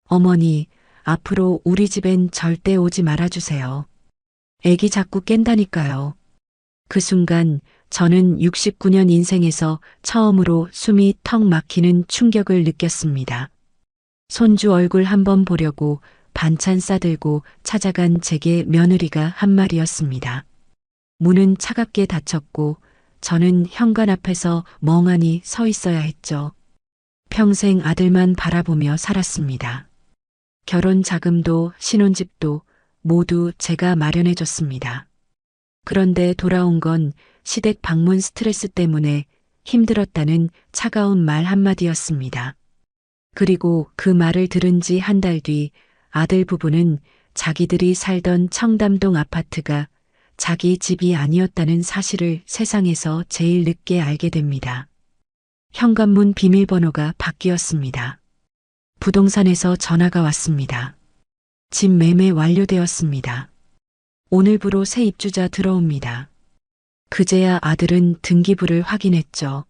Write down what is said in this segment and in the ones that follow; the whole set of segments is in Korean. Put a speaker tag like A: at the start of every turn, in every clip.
A: 어머니, 앞으로 우리 집엔 절대 오지 말아주세요. 애기 자꾸 깬다니까요. 그 순간 저는 69년 인생에서 처음으로 숨이 턱 막히는 충격을 느꼈습니다. 손주 얼굴 한번 보려고 반찬 싸들고 찾아간 제게 며느리가 한 말이었습니다. 문은 차갑게 닫혔고 저는 현관 앞에서 멍하니 서 있어야 했죠. 평생 아들만 바라보며 살았습니다. 결혼 자금도 신혼집도 모두 제가 마련해 줬습니다. 그런데 돌아온 건 시댁 방문 스트레스 때문에 힘들었다는 차가운 말 한마디였습니다. 그리고 그 말을 들은 지 한 달 뒤 아들 부부는 자기들이 살던 청담동 아파트가 자기 집이 아니었다는 사실을 세상에서 제일 늦게 알게 됩니다. 현관문 비밀번호가 바뀌었습니다. 부동산에서 전화가 왔습니다. 집 매매 완료되었습니다. 오늘부로 새 입주자 들어옵니다. 그제야 아들은 등기부를 확인했죠.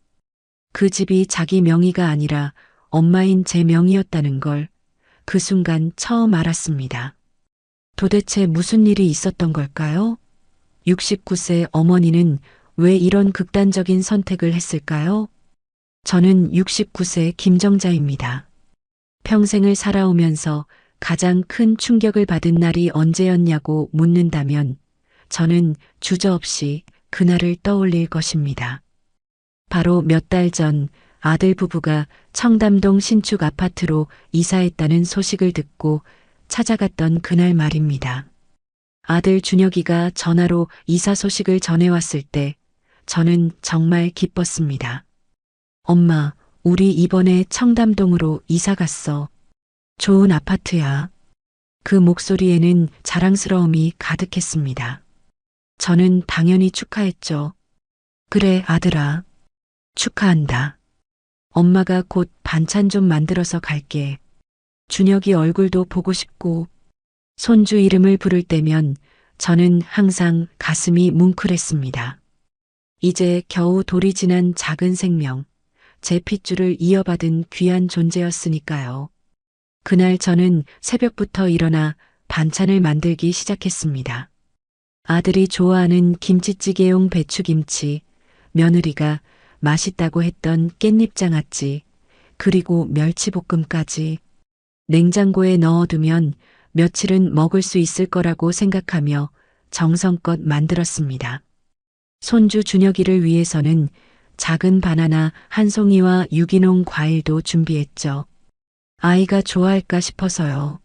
A: 그 집이 자기 명의가 아니라 엄마인 제 명의였다는 걸 그 순간 처음 알았습니다. 도대체 무슨 일이 있었던 걸까요? 69세 어머니는 왜 이런 극단적인 선택을 했을까요? 저는 69세 김정자입니다. 평생을 살아오면서 가장 큰 충격을 받은 날이 언제였냐고 묻는다면 저는 주저없이 그날을 떠올릴 것입니다. 바로 몇 달 전 아들 부부가 청담동 신축 아파트로 이사했다는 소식을 듣고 찾아갔던 그날 말입니다. 아들 준혁이가 전화로 이사 소식을 전해왔을 때 저는 정말 기뻤습니다. 엄마, 우리 이번에 청담동으로 이사 갔어. 좋은 아파트야. 그 목소리에는 자랑스러움이 가득했습니다. 저는 당연히 축하했죠. 그래, 아들아. 축하한다. 엄마가 곧 반찬 좀 만들어서 갈게. 준혁이 얼굴도 보고 싶고 손주 이름을 부를 때면 저는 항상 가슴이 뭉클했습니다. 이제 겨우 돌이 지난 작은 생명, 제 핏줄을 이어받은 귀한 존재였으니까요. 그날 저는 새벽부터 일어나 반찬을 만들기 시작했습니다. 아들이 좋아하는 김치찌개용 배추김치, 며느리가 맛있다고 했던 깻잎장아찌, 그리고 멸치볶음까지 냉장고에 넣어두면 며칠은 먹을 수 있을 거라고 생각하며 정성껏 만들었습니다. 손주 준혁이를 위해서는 작은 바나나 한 송이와 유기농 과일도 준비했죠. 아이가 좋아할까 싶어서요.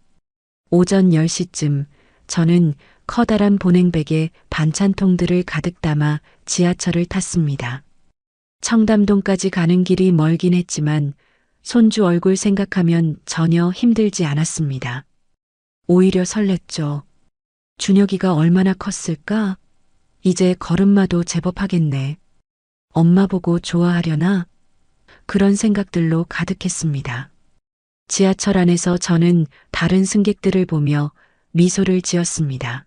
A: 오전 10시쯤 저는 커다란 보냉백에 반찬통들을 가득 담아 지하철을 탔습니다. 청담동까지 가는 길이 멀긴 했지만 손주 얼굴 생각하면 전혀 힘들지 않았습니다. 오히려 설렜죠. 준혁이가 얼마나 컸을까? 이제 걸음마도 제법 하겠네. 엄마 보고 좋아하려나? 그런 생각들로 가득했습니다. 지하철 안에서 저는 다른 승객들을 보며 미소를 지었습니다.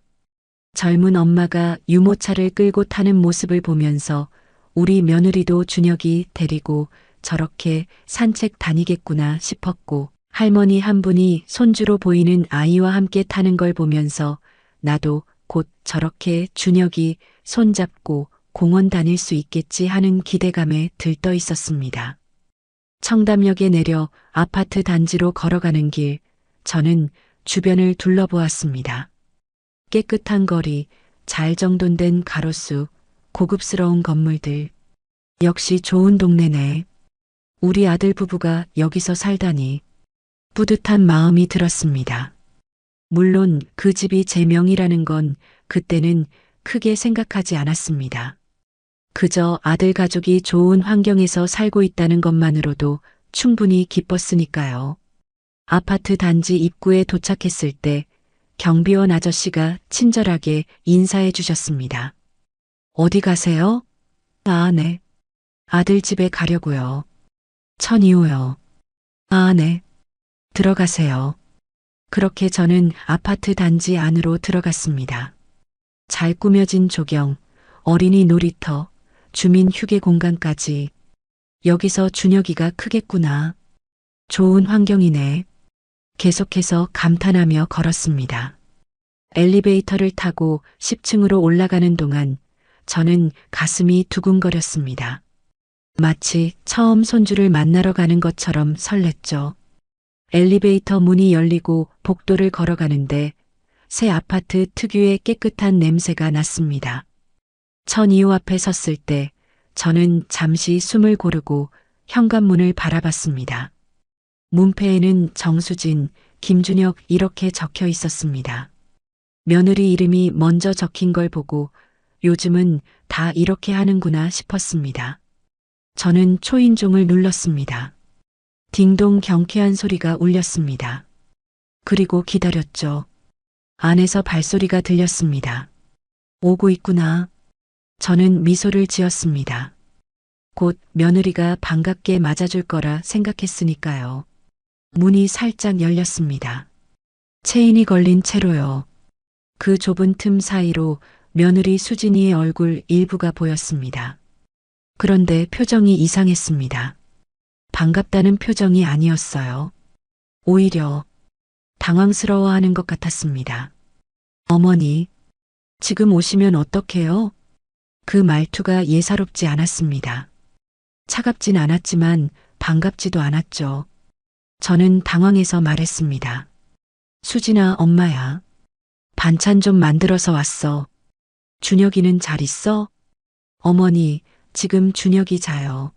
A: 젊은 엄마가 유모차를 끌고 타는 모습을 보면서 우리 며느리도 준혁이 데리고 저렇게 산책 다니겠구나 싶었고 할머니 한 분이 손주로 보이는 아이와 함께 타는 걸 보면서 나도 곧 저렇게 준혁이 손잡고 공원 다닐 수 있겠지 하는 기대감에 들떠 있었습니다. 청담역에 내려 아파트 단지로 걸어가는 길, 저는 주변을 둘러보았습니다. 깨끗한 거리, 잘 정돈된 가로수, 고급스러운 건물들. 역시 좋은 동네네. 우리 아들 부부가 여기서 살다니. 뿌듯한 마음이 들었습니다. 물론 그 집이 제 명이라는 건 그때는 크게 생각하지 않았습니다. 그저 아들 가족이 좋은 환경에서 살고 있다는 것만으로도 충분히 기뻤으니까요. 아파트 단지 입구에 도착했을 때 경비원 아저씨가 친절하게 인사해 주셨습니다. 어디 가세요? 아, 네. 아들 집에 가려고요. 1002호요. 아, 네. 들어가세요. 그렇게 저는 아파트 단지 안으로 들어갔습니다. 잘 꾸며진 조경, 어린이 놀이터, 주민 휴게 공간까지. 여기서 준혁이가 크겠구나. 좋은 환경이네. 계속해서 감탄하며 걸었습니다. 엘리베이터를 타고 10층으로 올라가는 동안 저는 가슴이 두근거렸습니다. 마치 처음 손주를 만나러 가는 것처럼 설렜죠. 엘리베이터 문이 열리고 복도를 걸어가는데 새 아파트 특유의 깨끗한 냄새가 났습니다. 천 2호 앞에 섰을 때 저는 잠시 숨을 고르고 현관문을 바라봤습니다. 문패에는 정수진, 김준혁 이렇게 적혀 있었습니다. 며느리 이름이 먼저 적힌 걸 보고 요즘은 다 이렇게 하는구나 싶었습니다. 저는 초인종을 눌렀습니다. 딩동 경쾌한 소리가 울렸습니다. 그리고 기다렸죠. 안에서 발소리가 들렸습니다. 오고 있구나. 저는 미소를 지었습니다. 곧 며느리가 반갑게 맞아줄 거라 생각했으니까요. 문이 살짝 열렸습니다. 체인이 걸린 채로요. 그 좁은 틈 사이로 며느리 수진이의 얼굴 일부가 보였습니다. 그런데 표정이 이상했습니다. 반갑다는 표정이 아니었어요. 오히려 당황스러워하는 것 같았습니다. 어머니, 지금 오시면 어떡해요? 그 말투가 예사롭지 않았습니다. 차갑진 않았지만 반갑지도 않았죠. 저는 당황해서 말했습니다. 수진아, 엄마야. 반찬 좀 만들어서 왔어. 준혁이는 잘 있어? 어머니, 지금 준혁이 자요.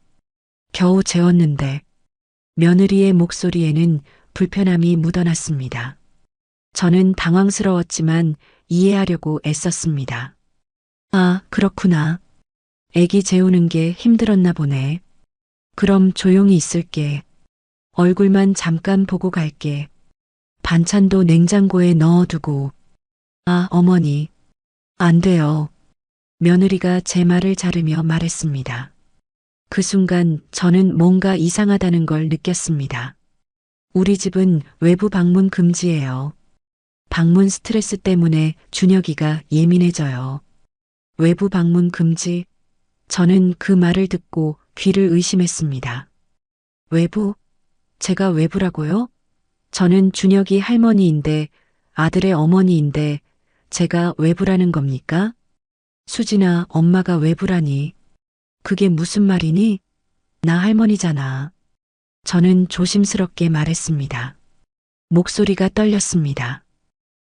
A: 겨우 재웠는데. 며느리의 목소리에는 불편함이 묻어났습니다. 저는 당황스러웠지만 이해하려고 애썼습니다. 아, 그렇구나. 애기 재우는 게 힘들었나 보네. 그럼 조용히 있을게. 얼굴만 잠깐 보고 갈게. 반찬도 냉장고에 넣어두고. 아, 어머니. 안 돼요. 며느리가 제 말을 자르며 말했습니다. 그 순간 저는 뭔가 이상하다는 걸 느꼈습니다. 우리 집은 외부 방문 금지예요. 방문 스트레스 때문에 준혁이가 예민해져요. 외부 방문 금지? 저는 그 말을 듣고 귀를 의심했습니다. 외부? 제가 외부라고요? 저는 준혁이 할머니인데 아들의 어머니인데 제가 외부라는 겁니까? 수진아, 엄마가 외부라니. 그게 무슨 말이니? 나 할머니잖아. 저는 조심스럽게 말했습니다. 목소리가 떨렸습니다.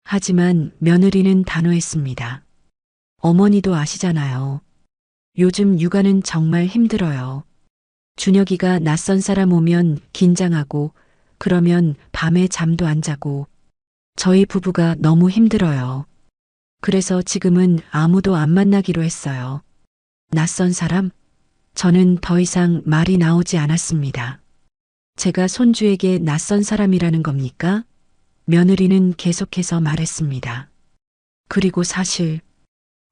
A: 하지만 며느리는 단호했습니다. 어머니도 아시잖아요. 요즘 육아는 정말 힘들어요. 준혁이가 낯선 사람 오면 긴장하고 그러면 밤에 잠도 안 자고 저희 부부가 너무 힘들어요. 그래서 지금은 아무도 안 만나기로 했어요. 낯선 사람? 저는 더 이상 말이 나오지 않았습니다. 제가 손주에게 낯선 사람이라는 겁니까? 며느리는 계속해서 말했습니다. 그리고 사실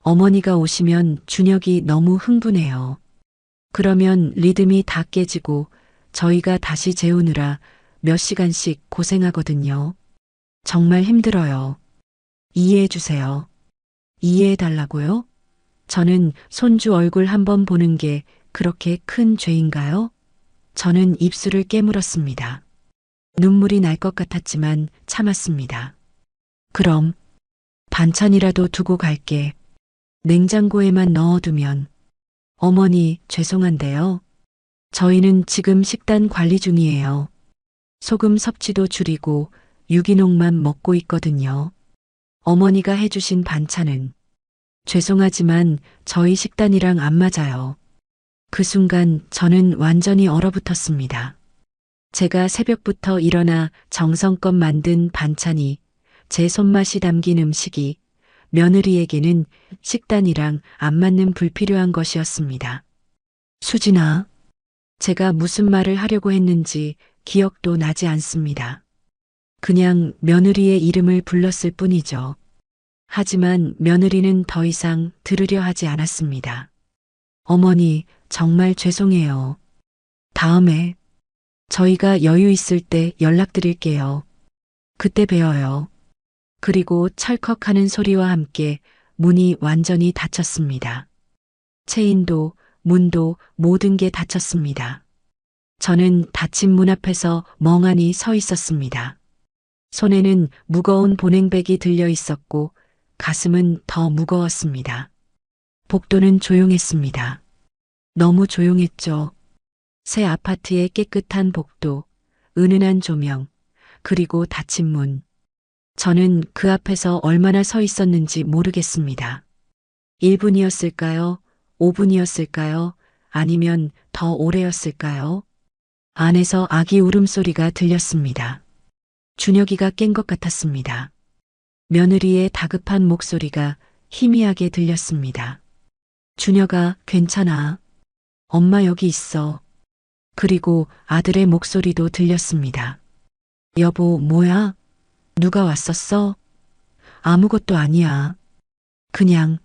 A: 어머니가 오시면 준혁이 너무 흥분해요. 그러면 리듬이 다 깨지고 저희가 다시 재우느라 몇 시간씩 고생하거든요. 정말 힘들어요. 이해해 주세요. 이해해 달라고요? 저는 손주 얼굴 한번 보는 게 그렇게 큰 죄인가요? 저는 입술을 깨물었습니다. 눈물이 날 것 같았지만 참았습니다. 그럼 반찬이라도 두고 갈게. 냉장고에만 넣어두면. 어머니, 죄송한데요. 저희는 지금 식단 관리 중이에요. 소금 섭취도 줄이고 유기농만 먹고 있거든요. 어머니가 해주신 반찬은 죄송하지만 저희 식단이랑 안 맞아요. 그 순간 저는 완전히 얼어붙었습니다. 제가 새벽부터 일어나 정성껏 만든 반찬이 제 손맛이 담긴 음식이 며느리에게는 식단이랑 안 맞는 불필요한 것이었습니다. 수진아, 제가 무슨 말을 하려고 했는지 기억도 나지 않습니다. 그냥 며느리의 이름을 불렀을 뿐이죠. 하지만 며느리는 더 이상 들으려 하지 않았습니다. 어머니, 정말 죄송해요. 다음에 저희가 여유 있을 때 연락드릴게요. 그때 봬요. 그리고 찰컥하는 소리와 함께 문이 완전히 닫혔습니다. 체인도 문도 모든 게 닫혔습니다. 저는 닫힌 문 앞에서 멍하니 서 있었습니다. 손에는 무거운 보냉백이 들려 있었고 가슴은 더 무거웠습니다. 복도는 조용했습니다. 너무 조용했죠. 새 아파트의 깨끗한 복도, 은은한 조명, 그리고 닫힌 문. 저는 그 앞에서 얼마나 서 있었는지 모르겠습니다. 1분이었을까요? 5분이었을까요? 아니면 더 오래였을까요? 안에서 아기 울음소리가 들렸습니다. 준혁이가 깬 것 같았습니다. 며느리의 다급한 목소리가 희미하게 들렸습니다. 준혁아, 괜찮아. 엄마 여기 있어. 그리고 아들의 목소리도 들렸습니다. 여보, 뭐야? 누가 왔었어? 아무것도 아니야. 그냥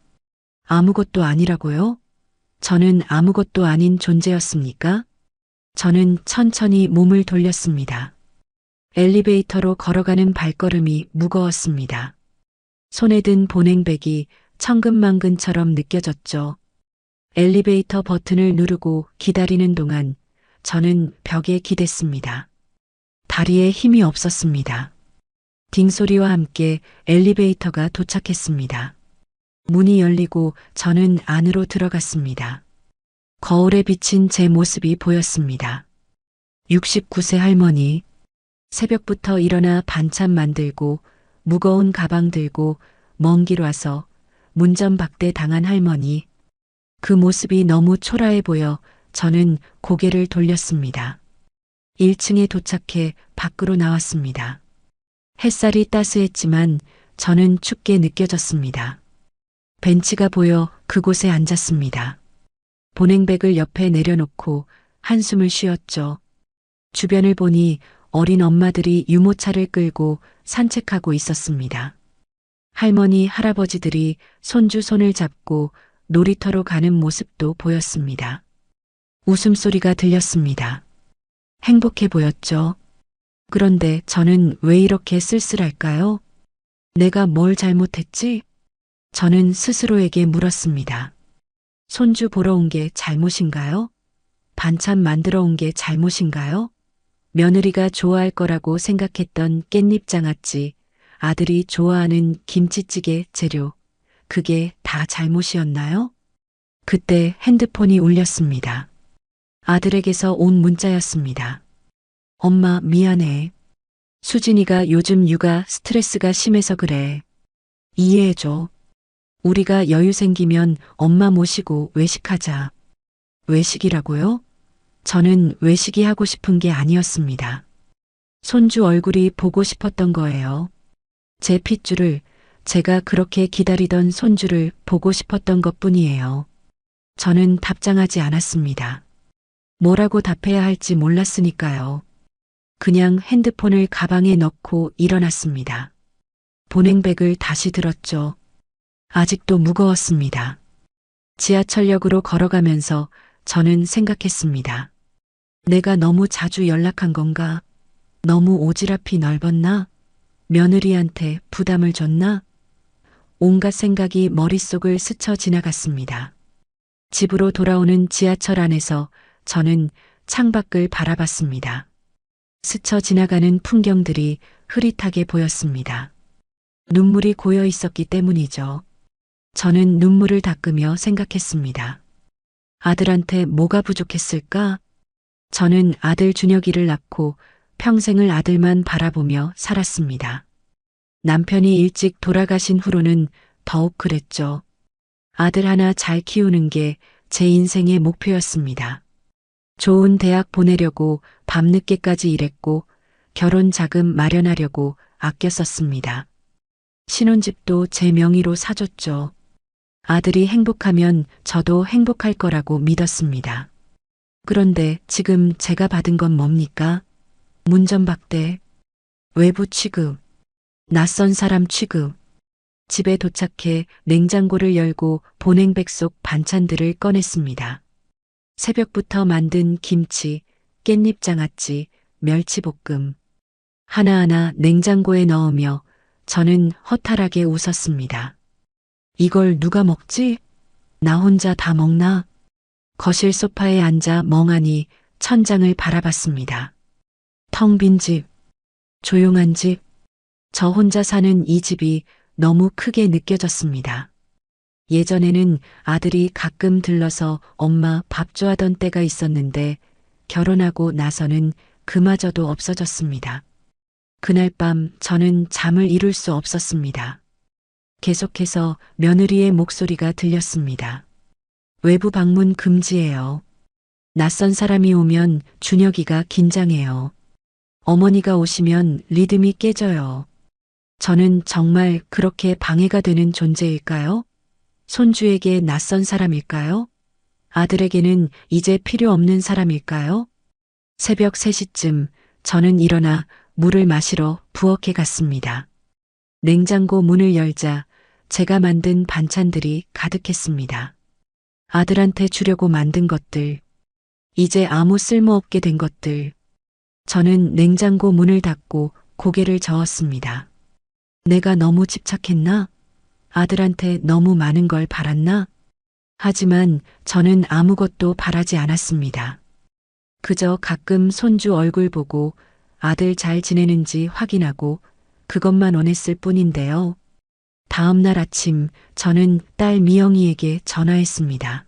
A: 아무것도 아니라고요? 저는 아무것도 아닌 존재였습니까? 저는 천천히 몸을 돌렸습니다. 엘리베이터로 걸어가는 발걸음이 무거웠습니다. 손에 든 보냉백이 천근만근처럼 느껴졌죠. 엘리베이터 버튼을 누르고 기다리는 동안 저는 벽에 기댔습니다. 다리에 힘이 없었습니다. 딩소리와 함께 엘리베이터가 도착했습니다. 문이 열리고 저는 안으로 들어갔습니다. 거울에 비친 제 모습이 보였습니다. 69세 할머니. 새벽부터 일어나 반찬 만들고 무거운 가방 들고 먼 길 와서 문전박대 당한 할머니. 그 모습이 너무 초라해 보여 저는 고개를 돌렸습니다. 1층에 도착해 밖으로 나왔습니다. 햇살이 따스했지만 저는 춥게 느껴졌습니다. 벤치가 보여 그곳에 앉았습니다. 보냉백을 옆에 내려놓고 한숨을 쉬었죠. 주변을 보니 어린 엄마들이 유모차를 끌고 산책하고 있었습니다. 할머니, 할아버지들이 손주 손을 잡고 놀이터로 가는 모습도 보였습니다. 웃음소리가 들렸습니다. 행복해 보였죠. 그런데 저는 왜 이렇게 쓸쓸할까요? 내가 뭘 잘못했지? 저는 스스로에게 물었습니다. 손주 보러 온 게 잘못인가요? 반찬 만들어 온 게 잘못인가요? 며느리가 좋아할 거라고 생각했던 깻잎장아찌, 아들이 좋아하는 김치찌개 재료, 그게 다 잘못이었나요? 그때 핸드폰이 울렸습니다. 아들에게서 온 문자였습니다. 엄마, 미안해. 수진이가 요즘 육아 스트레스가 심해서 그래. 이해해줘. 우리가 여유 생기면 엄마 모시고 외식하자. 외식이라고요? 저는 외식이 하고 싶은 게 아니었습니다. 손주 얼굴이 보고 싶었던 거예요. 제 핏줄을, 제가 그렇게 기다리던 손주를 보고 싶었던 것뿐이에요. 저는 답장하지 않았습니다. 뭐라고 답해야 할지 몰랐으니까요. 그냥 핸드폰을 가방에 넣고 일어났습니다. 보냉백을 다시 들었죠. 아직도 무거웠습니다. 지하철역으로 걸어가면서 저는 생각했습니다. 내가 너무 자주 연락한 건가? 너무 오지랖이 넓었나? 며느리한테 부담을 줬나? 온갖 생각이 머릿속을 스쳐 지나갔습니다. 집으로 돌아오는 지하철 안에서 저는 창밖을 바라봤습니다. 스쳐 지나가는 풍경들이 흐릿하게 보였습니다. 눈물이 고여 있었기 때문이죠. 저는 눈물을 닦으며 생각했습니다. 아들한테 뭐가 부족했을까? 저는 아들 준혁이를 낳고 평생을 아들만 바라보며 살았습니다. 남편이 일찍 돌아가신 후로는 더욱 그랬죠. 아들 하나 잘 키우는 게 제 인생의 목표였습니다. 좋은 대학 보내려고 밤늦게까지 일했고 결혼 자금 마련하려고 아껴 썼습니다. 신혼집도 제 명의로 사줬죠. 아들이 행복하면 저도 행복할 거라고 믿었습니다. 그런데 지금 제가 받은 건 뭡니까? 문전박대, 외부 취급, 낯선 사람 취급. 집에 도착해 냉장고를 열고 보냉백 속 반찬들을 꺼냈습니다. 새벽부터 만든 김치, 깻잎장아찌, 멸치볶음. 하나하나 냉장고에 넣으며 저는 허탈하게 웃었습니다. 이걸 누가 먹지? 나 혼자 다 먹나? 거실 소파에 앉아 멍하니 천장을 바라봤습니다. 텅 빈 집, 조용한 집, 저 혼자 사는 이 집이 너무 크게 느껴졌습니다. 예전에는 아들이 가끔 들러서 엄마 밥 줘하던 때가 있었는데 결혼하고 나서는 그마저도 없어졌습니다. 그날 밤 저는 잠을 이룰 수 없었습니다. 계속해서 며느리의 목소리가 들렸습니다. 외부 방문 금지예요. 낯선 사람이 오면 준혁이가 긴장해요. 어머니가 오시면 리듬이 깨져요. 저는 정말 그렇게 방해가 되는 존재일까요? 손주에게 낯선 사람일까요? 아들에게는 이제 필요 없는 사람일까요? 새벽 3시쯤 저는 일어나 물을 마시러 부엌에 갔습니다. 냉장고 문을 열자 제가 만든 반찬들이 가득했습니다. 아들한테 주려고 만든 것들, 이제 아무 쓸모없게 된 것들. 저는 냉장고 문을 닫고 고개를 저었습니다. 내가 너무 집착했나? 아들한테 너무 많은 걸 바랐나? 하지만 저는 아무것도 바라지 않았습니다. 그저 가끔 손주 얼굴 보고 아들 잘 지내는지 확인하고 그것만 원했을 뿐인데요. 다음 날 아침 저는 딸 미영이에게 전화했습니다.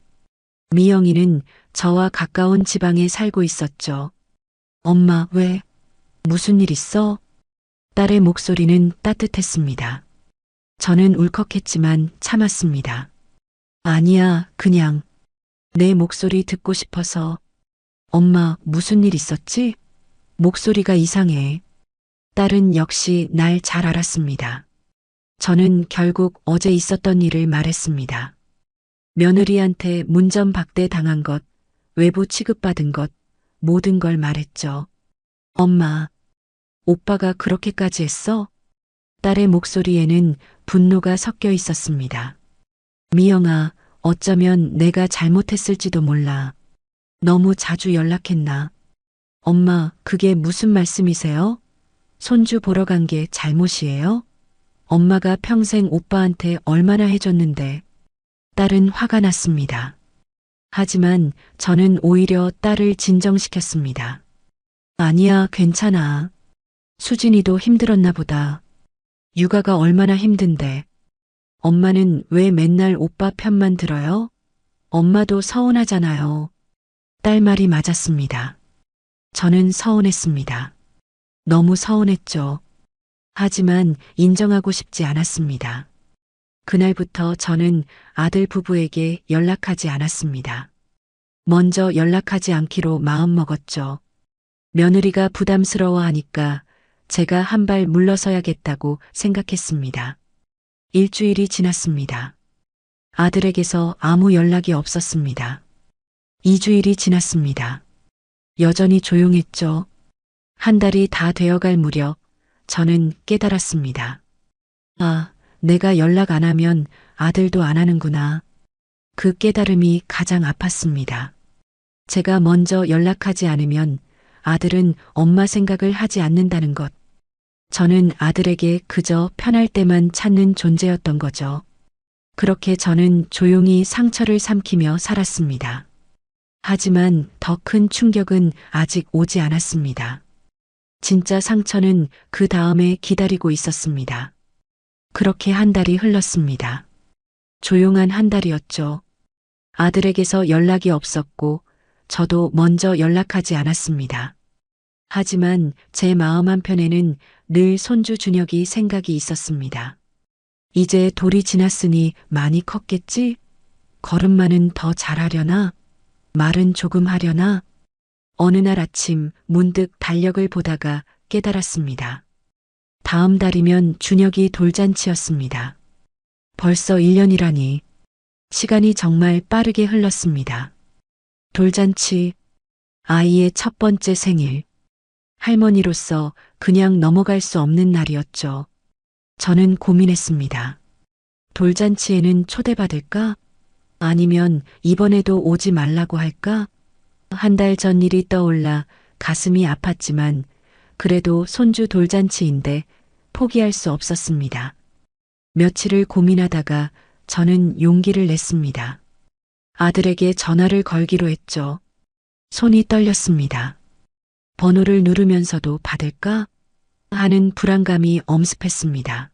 A: 미영이는 저와 가까운 지방에 살고 있었죠. 엄마, 왜? 무슨 일 있어? 딸의 목소리는 따뜻했습니다. 저는 울컥했지만 참았습니다. 아니야, 그냥 내 목소리 듣고 싶어서. 엄마, 무슨 일 있었지? 목소리가 이상해. 딸은 역시 날 잘 알았습니다. 저는 결국 어제 있었던 일을 말했습니다. 며느리한테 문전박대 당한 것, 외부 취급받은 것, 모든 걸 말했죠. 엄마, 오빠가 그렇게까지 했어? 딸의 목소리에는 분노가 섞여 있었습니다. 미영아, 어쩌면 내가 잘못했을지도 몰라. 너무 자주 연락했나? 엄마, 그게 무슨 말씀이세요? 손주 보러 간 게 잘못이에요? 엄마가 평생 오빠한테 얼마나 해줬는데. 딸은 화가 났습니다. 하지만 저는 오히려 딸을 진정시켰습니다. 아니야, 괜찮아. 수진이도 힘들었나 보다. 육아가 얼마나 힘든데. 엄마는 왜 맨날 오빠 편만 들어요? 엄마도 서운하잖아요. 딸 말이 맞았습니다. 저는 서운했습니다. 너무 서운했죠. 하지만 인정하고 싶지 않았습니다. 그날부터 저는 아들 부부에게 연락하지 않았습니다. 먼저 연락하지 않기로 마음먹었죠. 며느리가 부담스러워하니까 제가 한 발 물러서야겠다고 생각했습니다. 일주일이 지났습니다. 아들에게서 아무 연락이 없었습니다. 2주일이 지났습니다. 여전히 조용했죠. 한 달이 다 되어갈 무렵 저는 깨달았습니다. 아, 내가 연락 안 하면 아들도 안 하는구나. 그 깨달음이 가장 아팠습니다. 제가 먼저 연락하지 않으면 아들은 엄마 생각을 하지 않는다는 것. 저는 아들에게 그저 편할 때만 찾는 존재였던 거죠. 그렇게 저는 조용히 상처를 삼키며 살았습니다. 하지만 더 큰 충격은 아직 오지 않았습니다. 진짜 상처는 그 다음에 기다리고 있었습니다. 그렇게 한 달이 흘렀습니다. 조용한 한 달이었죠. 아들에게서 연락이 없었고 저도 먼저 연락하지 않았습니다. 하지만 제 마음 한편에는 늘 손주 준혁이 생각이 있었습니다. 이제 돌이 지났으니 많이 컸겠지? 걸음마는 더 잘하려나? 말은 조금 하려나? 어느 날 아침 문득 달력을 보다가 깨달았습니다. 다음 달이면 준혁이 돌잔치였습니다. 벌써 1년이라니. 시간이 정말 빠르게 흘렀습니다. 돌잔치, 아이의 첫 번째 생일. 할머니로서 그냥 넘어갈 수 없는 날이었죠. 저는 고민했습니다. 돌잔치에는 초대받을까? 아니면 이번에도 오지 말라고 할까? 한 달 전 일이 떠올라 가슴이 아팠지만 그래도 손주 돌잔치인데 포기할 수 없었습니다. 며칠을 고민하다가 저는 용기를 냈습니다. 아들에게 전화를 걸기로 했죠. 손이 떨렸습니다. 번호를 누르면서도 받을까? 하는 불안감이 엄습했습니다.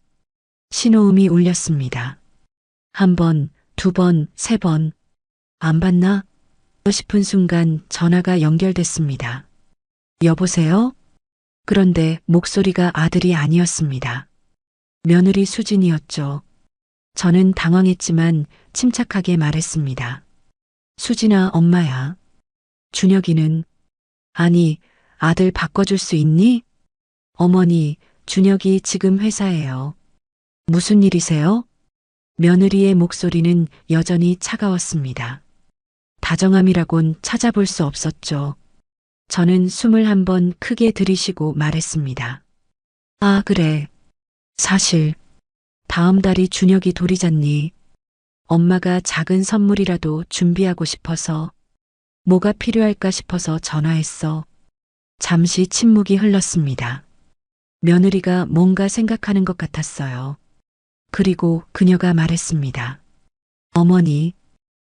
A: 신호음이 울렸습니다. 한 번, 두 번, 세 번. 안 받나? 싶은 순간 전화가 연결됐습니다. 여보세요? 그런데 목소리가 아들이 아니었습니다. 며느리 수진이었죠. 저는 당황했지만 침착하게 말했습니다. 수진아, 엄마야. 준혁이는? 아니, 아들 바꿔줄 수 있니? 어머니, 준혁이 지금 회사에요. 무슨 일이세요? 며느리의 목소리는 여전히 차가웠습니다. 다정함이라곤 찾아볼 수 없었죠. 저는 숨을 한 번 크게 들이쉬고 말했습니다. 아, 그래. 사실, 다음 달이 준혁이 돌이잖니. 엄마가 작은 선물이라도 준비하고 싶어서, 뭐가 필요할까 싶어서 전화했어. 잠시 침묵이 흘렀습니다. 며느리가 뭔가 생각하는 것 같았어요. 그리고 그녀가 말했습니다. 어머니,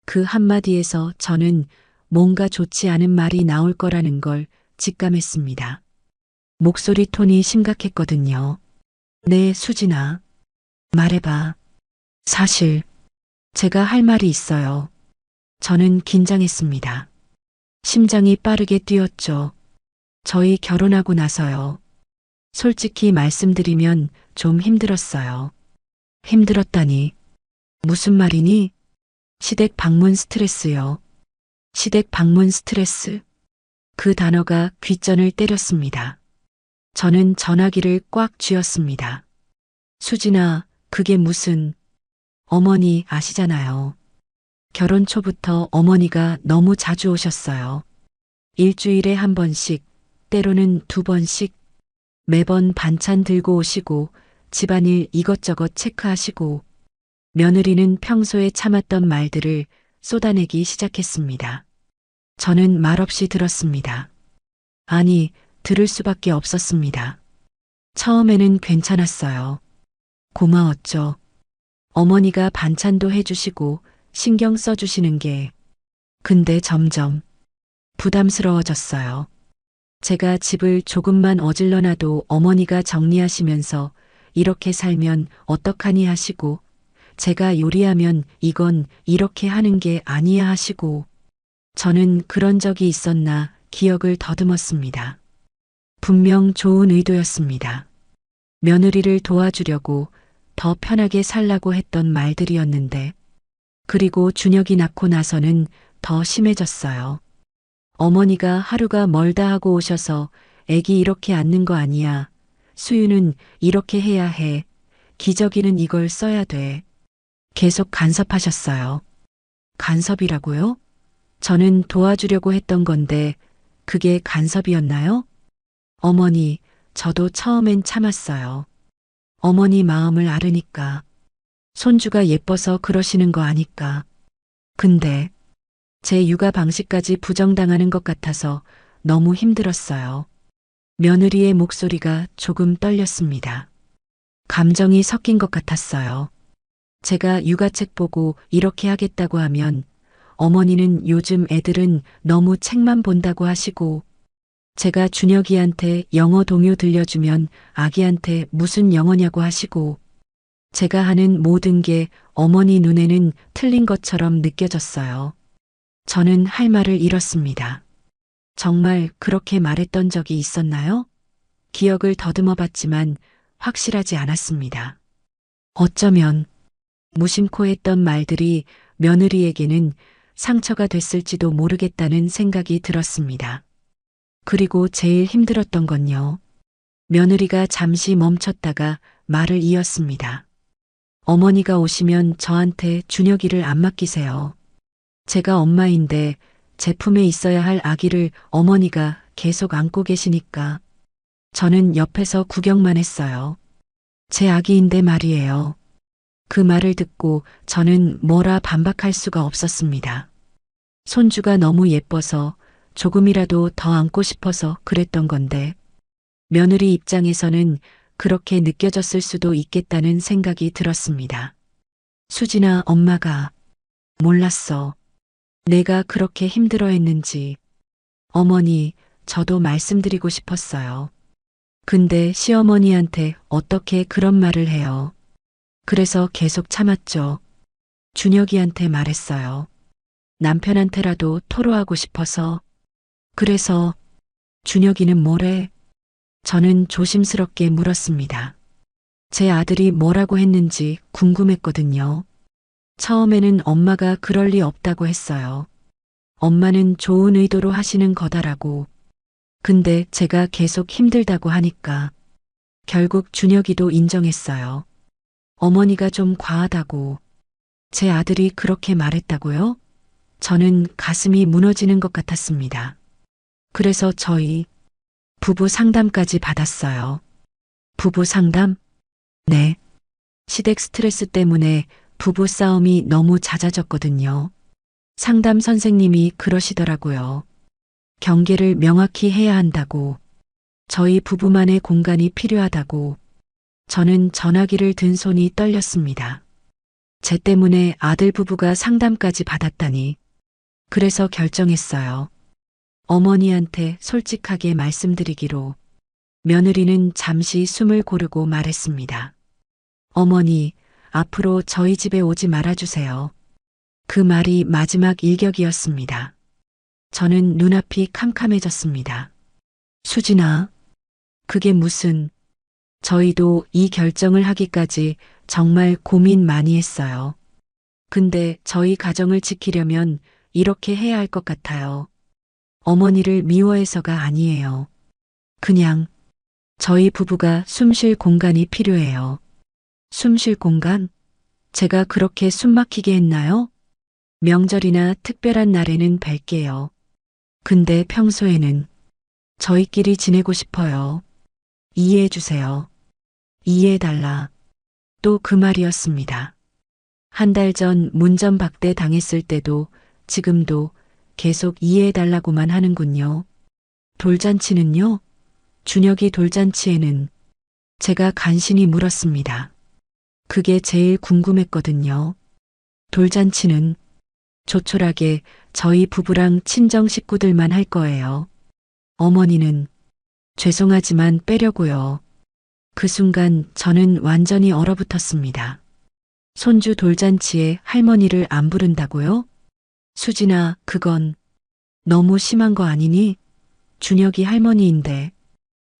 A: 그 한마디에서 저는 뭔가 좋지 않은 말이 나올 거라는 걸 직감했습니다. 목소리 톤이 심각했거든요. 네, 수진아. 말해봐. 사실, 제가 할 말이 있어요. 저는 긴장했습니다. 심장이 빠르게 뛰었죠. 저희 결혼하고 나서요. 솔직히 말씀드리면 좀 힘들었어요. 힘들었다니. 무슨 말이니? 시댁 방문 스트레스요. 시댁 방문 스트레스. 그 단어가 귓전을 때렸습니다. 저는 전화기를 꽉 쥐었습니다. 수진아, 그게 무슨... 어머니 아시잖아요. 결혼 초부터 어머니가 너무 자주 오셨어요. 일주일에 한 번씩, 때로는 두 번씩, 매번 반찬 들고 오시고 집안일 이것저것 체크하시고 며느리는 평소에 참았던 말들을 쏟아내기 시작했습니다. 저는 말없이 들었습니다. 아니, 들을 수밖에 없었습니다. 처음에는 괜찮았어요. 고마웠죠. 어머니가 반찬도 해주시고 신경 써주시는 게. 근데 점점 부담스러워졌어요. 제가 집을 조금만 어질러놔도 어머니가 정리하시면서 이렇게 살면 어떡하니 하시고, 제가 요리하면 이건 이렇게 하는 게 아니야 하시고, 저는 그런 적이 있었나 기억을 더듬었습니다. 분명 좋은 의도였습니다. 며느리를 도와주려고 더 편하게 살라고 했던 말들이었는데, 그리고 준혁이 낳고 나서는 더 심해졌어요. 어머니가 하루가 멀다 하고 오셔서 애기 이렇게 앉는 거 아니야. 수유는 이렇게 해야 해. 기저귀는 이걸 써야 돼. 계속 간섭하셨어요. 간섭이라고요? 저는 도와주려고 했던 건데 그게 간섭이었나요? 어머니, 저도 처음엔 참았어요. 어머니 마음을 알으니까. 손주가 예뻐서 그러시는 거 아니까. 근데 제 육아 방식까지 부정당하는 것 같아서 너무 힘들었어요. 며느리의 목소리가 조금 떨렸습니다. 감정이 섞인 것 같았어요. 제가 육아책 보고 이렇게 하겠다고 하면 어머니는 요즘 애들은 너무 책만 본다고 하시고, 제가 준혁이한테 영어 동요 들려주면 아기한테 무슨 영어냐고 하시고, 제가 하는 모든 게 어머니 눈에는 틀린 것처럼 느껴졌어요. 저는 할 말을 잃었습니다. 정말 그렇게 말했던 적이 있었나요? 기억을 더듬어 봤지만 확실하지 않았습니다. 어쩌면 무심코 했던 말들이 며느리에게는 상처가 됐을지도 모르겠다는 생각이 들었습니다. 그리고 제일 힘들었던 건요. 며느리가 잠시 멈췄다가 말을 이었습니다. 어머니가 오시면 저한테 준혁이를 안 맡기세요. 제가 엄마인데 제품에 있어야 할 아기를 어머니가 계속 안고 계시니까. 저는 옆에서 구경만 했어요. 제 아기인데 말이에요. 그 말을 듣고 저는 뭐라 반박할 수가 없었습니다. 손주가 너무 예뻐서 조금이라도 더 안고 싶어서 그랬던 건데, 며느리 입장에서는 그렇게 느껴졌을 수도 있겠다는 생각이 들었습니다. 수진아, 엄마가 몰랐어. 내가 그렇게 힘들어 했는지. 어머니, 저도 말씀드리고 싶었어요. 근데 시어머니한테 어떻게 그런 말을 해요. 그래서 계속 참았죠. 준혁이한테 말했어요. 남편한테라도 토로하고 싶어서. 그래서 준혁이는 뭐래? 저는 조심스럽게 물었습니다. 제 아들이 뭐라고 했는지 궁금했거든요. 처음에는 엄마가 그럴 리 없다고 했어요. 엄마는 좋은 의도로 하시는 거다라고. 근데 제가 계속 힘들다고 하니까 결국 준혁이도 인정했어요. 어머니가 좀 과하다고. 제 아들이 그렇게 말했다고요? 저는 가슴이 무너지는 것 같았습니다. 그래서 저희 부부 상담까지 받았어요. 부부 상담? 네. 시댁 스트레스 때문에 부부 싸움이 너무 잦아졌거든요. 상담 선생님이 그러시더라고요. 경계를 명확히 해야 한다고. 저희 부부만의 공간이 필요하다고. 저는 전화기를 든 손이 떨렸습니다. 제 때문에 아들 부부가 상담까지 받았다니. 그래서 결정했어요. 어머니한테 솔직하게 말씀드리기로. 며느리는 잠시 숨을 고르고 말했습니다. 어머니, 앞으로 저희 집에 오지 말아주세요. 그 말이 마지막 일격이었습니다. 저는 눈앞이 캄캄해졌습니다. 수진아, 그게 무슨, 저희도 이 결정을 하기까지 정말 고민 많이 했어요. 근데 저희 가정을 지키려면 이렇게 해야 할 것 같아요. 어머니를 미워해서가 아니에요. 그냥 저희 부부가 숨 쉴 공간이 필요해요. 숨 쉴 공간? 제가 그렇게 숨 막히게 했나요? 명절이나 특별한 날에는 뵐게요. 근데 평소에는 저희끼리 지내고 싶어요. 이해해 주세요. 이해해달라. 또 그 말이었습니다. 한 달 전 문전박대 당했을 때도 지금도 계속 이해해달라고만 하는군요. 돌잔치는요? 준혁이 돌잔치에는 제가 간신히 물었습니다. 그게 제일 궁금했거든요. 돌잔치는 조촐하게 저희 부부랑 친정 식구들만 할 거예요. 어머니는 죄송하지만 빼려고요. 그 순간 저는 완전히 얼어붙었습니다. 손주 돌잔치에 할머니를 안 부른다고요? 수진아, 그건 너무 심한 거 아니니? 준혁이 할머니인데.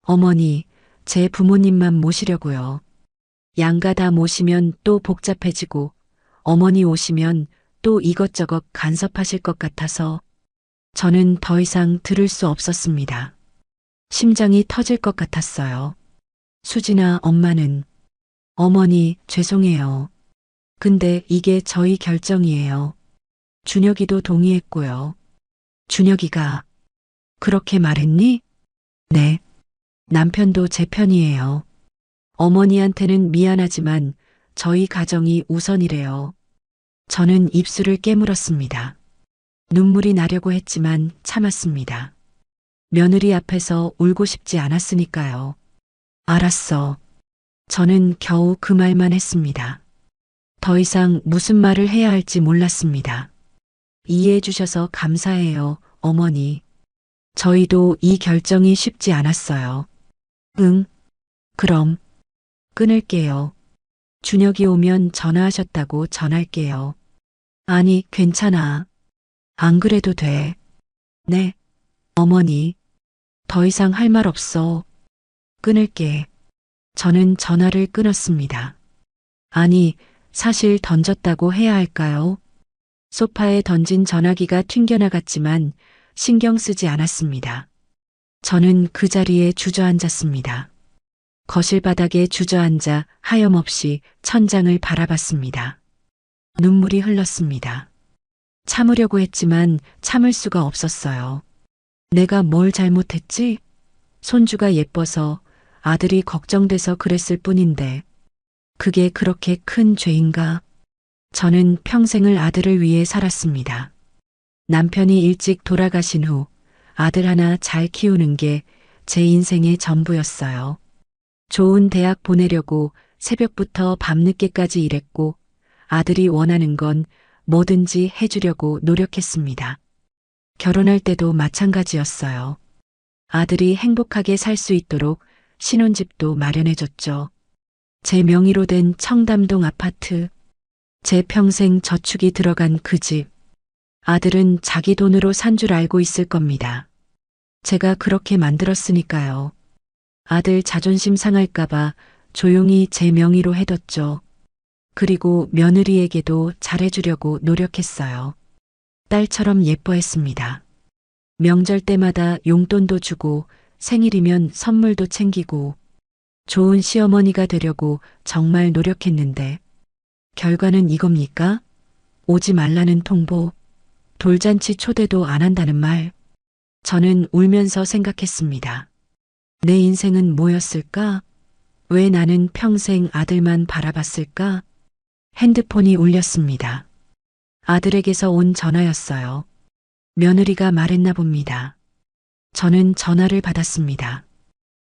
A: 어머니, 제 부모님만 모시려고요. 양가 다 모시면 또 복잡해지고 어머니 오시면 또 이것저것 간섭하실 것 같아서 저는 더 이상 들을 수 없었습니다. 심장이 터질 것 같았어요. 수진아, 엄마는 어머니, 죄송해요. 근데 이게 저희 결정이에요. 준혁이도 동의했고요. 준혁이가 그렇게 말했니? 네. 남편도 제 편이에요. 어머니한테는 미안하지만 저희 가정이 우선이래요. 저는 입술을 깨물었습니다. 눈물이 나려고 했지만 참았습니다. 며느리 앞에서 울고 싶지 않았으니까요. 알았어. 저는 겨우 그 말만 했습니다. 더 이상 무슨 말을 해야 할지 몰랐습니다. 이해해 주셔서 감사해요, 어머니. 저희도 이 결정이 쉽지 않았어요. 응, 그럼 끊을게요. 준혁이 오면 전화하셨다고 전할게요. 아니, 괜찮아. 안 그래도 돼. 네, 어머니. 더 이상 할 말 없어. 끊을게. 저는 전화를 끊었습니다. 아니, 사실 던졌다고 해야 할까요? 소파에 던진 전화기가 튕겨나갔지만 신경 쓰지 않았습니다. 저는 그 자리에 주저앉았습니다. 거실 바닥에 주저앉아 하염없이 천장을 바라봤습니다. 눈물이 흘렀습니다. 참으려고 했지만 참을 수가 없었어요. 내가 뭘 잘못했지? 손주가 예뻐서 아들이 걱정돼서 그랬을 뿐인데 그게 그렇게 큰 죄인가? 저는 평생을 아들을 위해 살았습니다. 남편이 일찍 돌아가신 후 아들 하나 잘 키우는 게 제 인생의 전부였어요. 좋은 대학 보내려고 새벽부터 밤늦게까지 일했고 아들이 원하는 건 뭐든지 해주려고 노력했습니다. 결혼할 때도 마찬가지였어요. 아들이 행복하게 살 수 있도록 신혼집도 마련해줬죠. 제 명의로 된 청담동 아파트, 제 평생 저축이 들어간 그 집. 아들은 자기 돈으로 산 줄 알고 있을 겁니다. 제가 그렇게 만들었으니까요. 아들 자존심 상할까봐 조용히 제 명의로 해뒀죠. 그리고 며느리에게도 잘해주려고 노력했어요. 딸처럼 예뻐했습니다. 명절 때마다 용돈도 주고 생일이면 선물도 챙기고 좋은 시어머니가 되려고 정말 노력했는데 결과는 이겁니까? 오지 말라는 통보, 돌잔치 초대도 안 한다는 말. 저는 울면서 생각했습니다. 내 인생은 뭐였을까? 왜 나는 평생 아들만 바라봤을까? 핸드폰이 울렸습니다. 아들에게서 온 전화였어요. 며느리가 말했나 봅니다. 저는 전화를 받았습니다.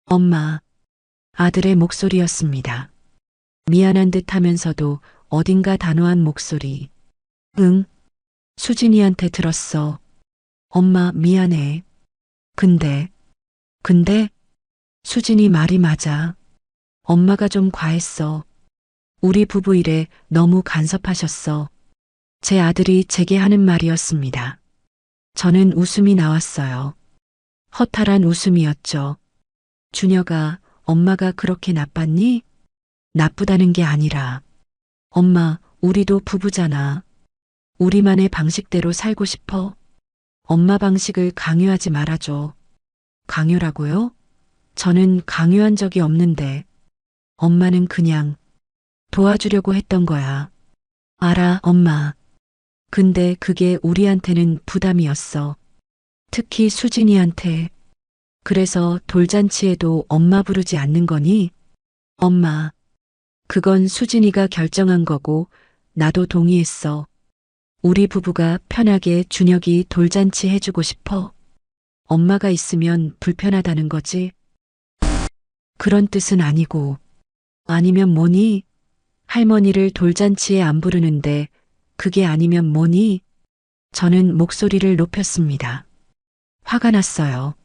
A: 엄마. 아들의 목소리였습니다. 미안한 듯 하면서도 어딘가 단호한 목소리. 응. 수진이한테 들었어. 엄마 미안해. 근데 수진이 말이 맞아. 엄마가 좀 과했어. 우리 부부 일에 너무 간섭하셨어. 제 아들이 제게 하는 말이었습니다. 저는 웃음이 나왔어요. 허탈한 웃음이었죠. 준혁아, 엄마가 그렇게 나빴니? 나쁘다는 게 아니라. 엄마, 우리도 부부잖아. 우리만의 방식대로 살고 싶어. 엄마 방식을 강요하지 말아줘. 강요라고요? 저는 강요한 적이 없는데. 엄마는 그냥 도와주려고 했던 거야. 알아, 엄마. 근데 그게 우리한테는 부담이었어. 특히 수진이한테. 그래서 돌잔치에도 엄마 부르지 않는 거니? 엄마. 그건 수진이가 결정한 거고 나도 동의했어. 우리 부부가 편하게 준혁이 돌잔치 해주고 싶어. 엄마가 있으면 불편하다는 거지. 그런 뜻은 아니고. 아니면 뭐니? 할머니를 돌잔치에 안 부르는데 그게 아니면 뭐니? 저는 목소리를 높였습니다. 화가 났어요.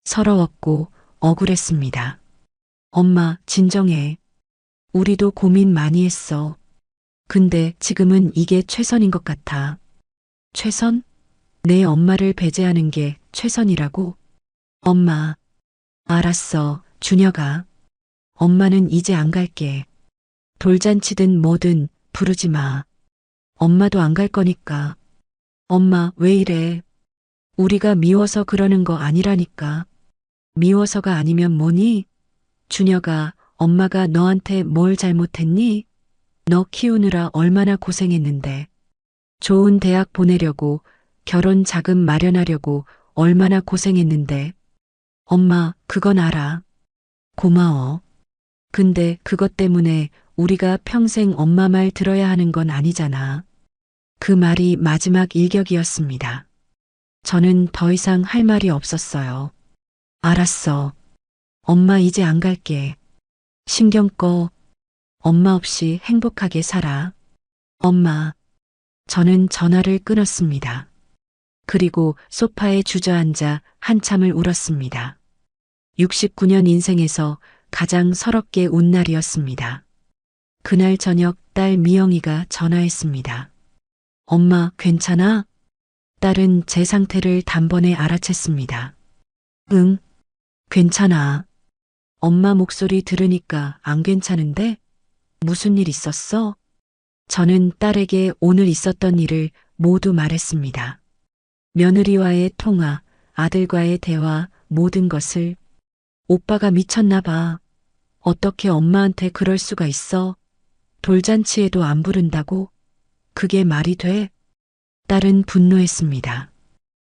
A: 서러웠고 억울했습니다. 엄마, 진정해. 우리도 고민 많이 했어. 근데 지금은 이게 최선인 것 같아. 최선? 내 엄마를 배제하는 게 최선이라고? 엄마. 알았어, 준혁아. 엄마는 이제 안 갈게. 돌잔치든 뭐든 부르지 마. 엄마도 안 갈 거니까. 엄마, 왜 이래? 우리가 미워서 그러는 거 아니라니까. 미워서가 아니면 뭐니? 준혁아, 엄마가 너한테 뭘 잘못했니? 너 키우느라 얼마나 고생했는데. 좋은 대학 보내려고, 결혼 자금 마련하려고 얼마나 고생했는데. 엄마, 그건 알아. 고마워. 근데 그것 때문에 우리가 평생 엄마 말 들어야 하는 건 아니잖아. 그 말이 마지막 일격이었습니다. 저는 더 이상 할 말이 없었어요. 알았어. 엄마 이제 안 갈게. 신경 꺼. 엄마 없이 행복하게 살아. 엄마. 저는 전화를 끊었습니다. 그리고 소파에 주저앉아 한참을 울었습니다. 69년 인생에서 가장 서럽게 운 날이었습니다. 그날 저녁 딸 미영이가 전화했습니다. 엄마, 괜찮아? 딸은 제 상태를 단번에 알아챘습니다. 응, 괜찮아. 엄마 목소리 들으니까 안 괜찮은데? 무슨 일 있었어? 저는 딸에게 오늘 있었던 일을 모두 말했습니다. 며느리와의 통화, 아들과의 대화, 모든 것을. 오빠가 미쳤나 봐. 어떻게 엄마한테 그럴 수가 있어? 돌잔치에도 안 부른다고? 그게 말이 돼? 딸은 분노했습니다.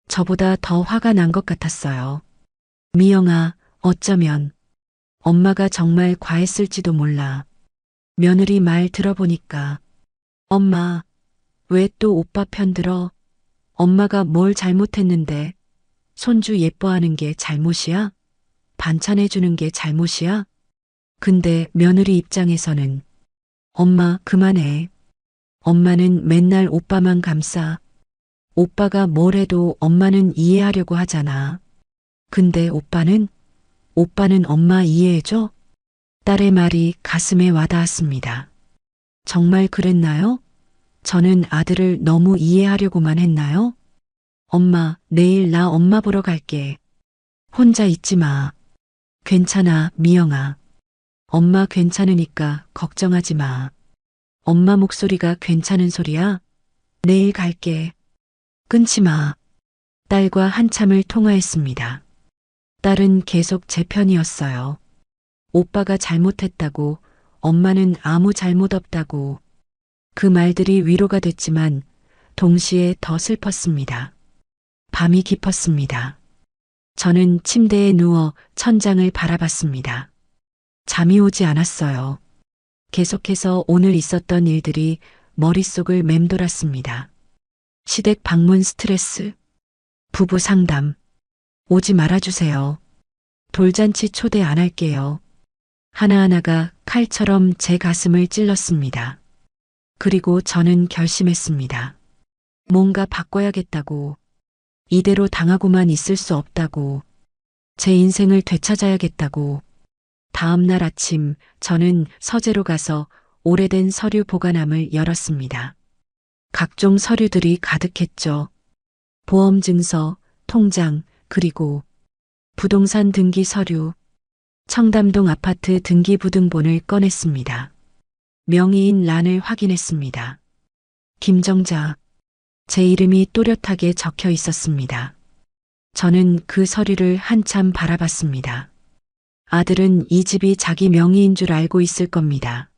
A: 저보다 더 화가 난 것 같았어요. 미영아, 어쩌면 엄마가 정말 과했을지도 몰라. 며느리 말 들어보니까 엄마, 왜 또 오빠 편 들어? 엄마가 뭘 잘못했는데 손주 예뻐하는 게 잘못이야? 반찬해주는 게 잘못이야? 근데 며느리 입장에서는 엄마 그만해. 엄마는 맨날 오빠만 감싸. 오빠가 뭘 해도 엄마는 이해하려고 하잖아. 근데 오빠는 오빠는 엄마 이해해줘? 딸의 말이 가슴에 와닿았습니다. 정말 그랬나요? 저는 아들을 너무 이해하려고만 했나요? 엄마, 내일 나 엄마 보러 갈게. 혼자 있지 마. 괜찮아, 미영아. 엄마 괜찮으니까 걱정하지 마. 엄마 목소리가 괜찮은 소리야? 내일 갈게. 끊지 마. 딸과 한참을 통화했습니다. 딸은 계속 제 편이었어요. 오빠가 잘못했다고, 엄마는 아무 잘못 없다고. 그 말들이 위로가 됐지만 동시에 더 슬펐습니다. 밤이 깊었습니다. 저는 침대에 누워 천장을 바라봤습니다. 잠이 오지 않았어요. 계속해서 오늘 있었던 일들이 머릿속을 맴돌았습니다. 시댁 방문 스트레스, 부부 상담, 오지 말아주세요. 돌잔치 초대 안 할게요. 하나하나가 칼처럼 제 가슴을 찔렀습니다. 그리고 저는 결심했습니다. 뭔가 바꿔야겠다고. 이대로 당하고만 있을 수 없다고. 제 인생을 되찾아야겠다고. 다음 날 아침 저는 서재로 가서 오래된 서류 보관함을 열었습니다. 각종 서류들이 가득했죠. 보험증서, 통장, 그리고 부동산 등기 서류, 청담동 아파트 등기부등본을 꺼냈습니다. 명의인 란을 확인했습니다. 김정자. 제 이름이 또렷하게 적혀 있었습니다. 저는 그 서류를 한참 바라봤습니다. 아들은 이 집이 자기 명의인 줄 알고 있을 겁니다.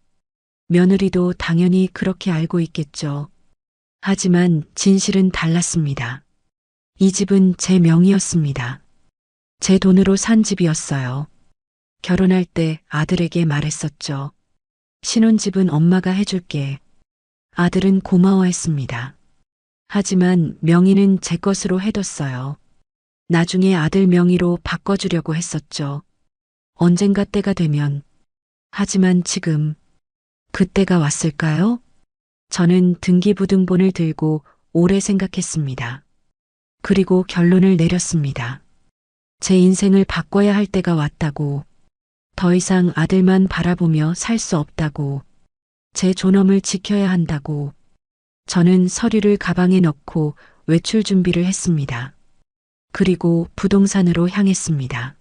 A: 며느리도 당연히 그렇게 알고 있겠죠. 하지만 진실은 달랐습니다. 이 집은 제 명의였습니다. 제 돈으로 산 집이었어요. 결혼할 때 아들에게 말했었죠. 신혼집은 엄마가 해줄게. 아들은 고마워했습니다. 하지만 명의는 제 것으로 해뒀어요. 나중에 아들 명의로 바꿔주려고 했었죠. 언젠가 때가 되면. 하지만 지금 그때가 왔을까요? 저는 등기부등본을 들고 오래 생각했습니다. 그리고 결론을 내렸습니다. 제 인생을 바꿔야 할 때가 왔다고. 더 이상 아들만 바라보며 살 수 없다고. 제 존엄을 지켜야 한다고. 저는 서류를 가방에 넣고 외출 준비를 했습니다. 그리고 부동산으로 향했습니다.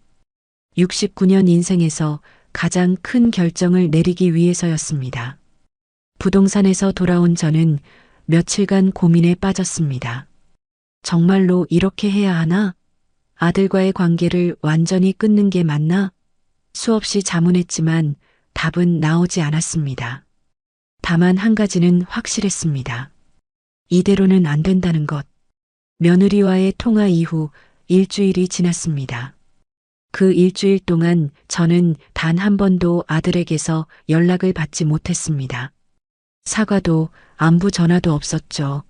A: 69년 인생에서 가장 큰 결정을 내리기 위해서였습니다. 부동산에서 돌아온 저는 며칠간 고민에 빠졌습니다. 정말로 이렇게 해야 하나? 아들과의 관계를 완전히 끊는 게 맞나? 수없이 자문했지만 답은 나오지 않았습니다. 다만 한 가지는 확실했습니다. 이대로는 안 된다는 것. 며느리와의 통화 이후 일주일이 지났습니다. 그 일주일 동안 저는 단 한 번도 아들에게서 연락을 받지 못했습니다. 사과도 안부 전화도 없었죠.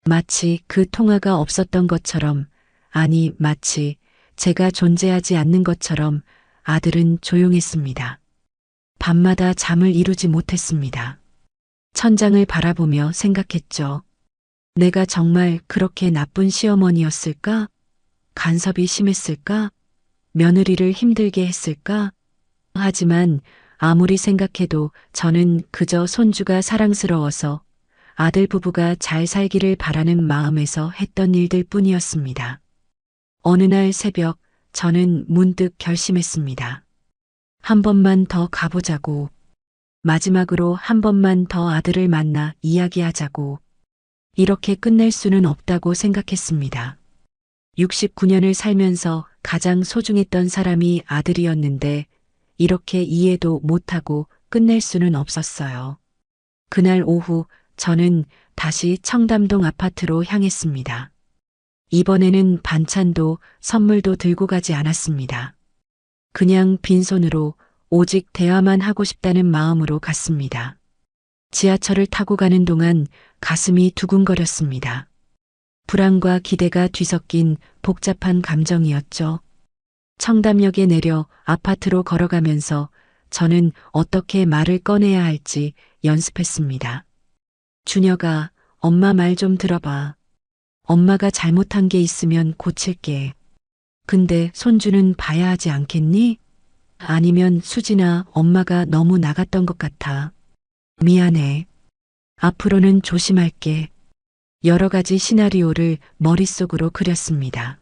A: 마치 그 통화가 없었던 것처럼, 아니 마치 제가 존재하지 않는 것처럼 아들은 조용했습니다. 밤마다 잠을 이루지 못했습니다. 천장을 바라보며 생각했죠. 내가 정말 그렇게 나쁜 시어머니였을까? 간섭이 심했을까? 며느리를 힘들게 했을까? 하지만 아무리 생각해도 저는 그저 손주가 사랑스러워서 아들 부부가 잘 살기를 바라는 마음에서 했던 일들 뿐이었습니다. 어느 날 새벽 저는 문득 결심했습니다. 한 번만 더 가보자고. 마지막으로 한 번만 더 아들을 만나 이야기하자고. 이렇게 끝낼 수는 없다고 생각했습니다. 69년을 살면서 가장 소중했던 사람이 아들이었는데 이렇게 이해도 못하고 끝낼 수는 없었어요. 그날 오후 저는 다시 청담동 아파트로 향했습니다. 이번에는 반찬도 선물도 들고 가지 않았습니다. 그냥 빈손으로 오직 대화만 하고 싶다는 마음으로 갔습니다. 지하철을 타고 가는 동안 가슴이 두근거렸습니다. 불안과 기대가 뒤섞인 복잡한 감정이었죠. 청담역에 내려 아파트로 걸어가면서 저는 어떻게 말을 꺼내야 할지 연습했습니다. 준혁아, 엄마 말 좀 들어봐. 엄마가 잘못한 게 있으면 고칠게. 근데 손주는 봐야 하지 않겠니? 아니면 수진아, 엄마가 너무 나갔던 것 같아. 미안해. 앞으로는 조심할게. 여러 가지 시나리오를 머릿속으로 그렸습니다.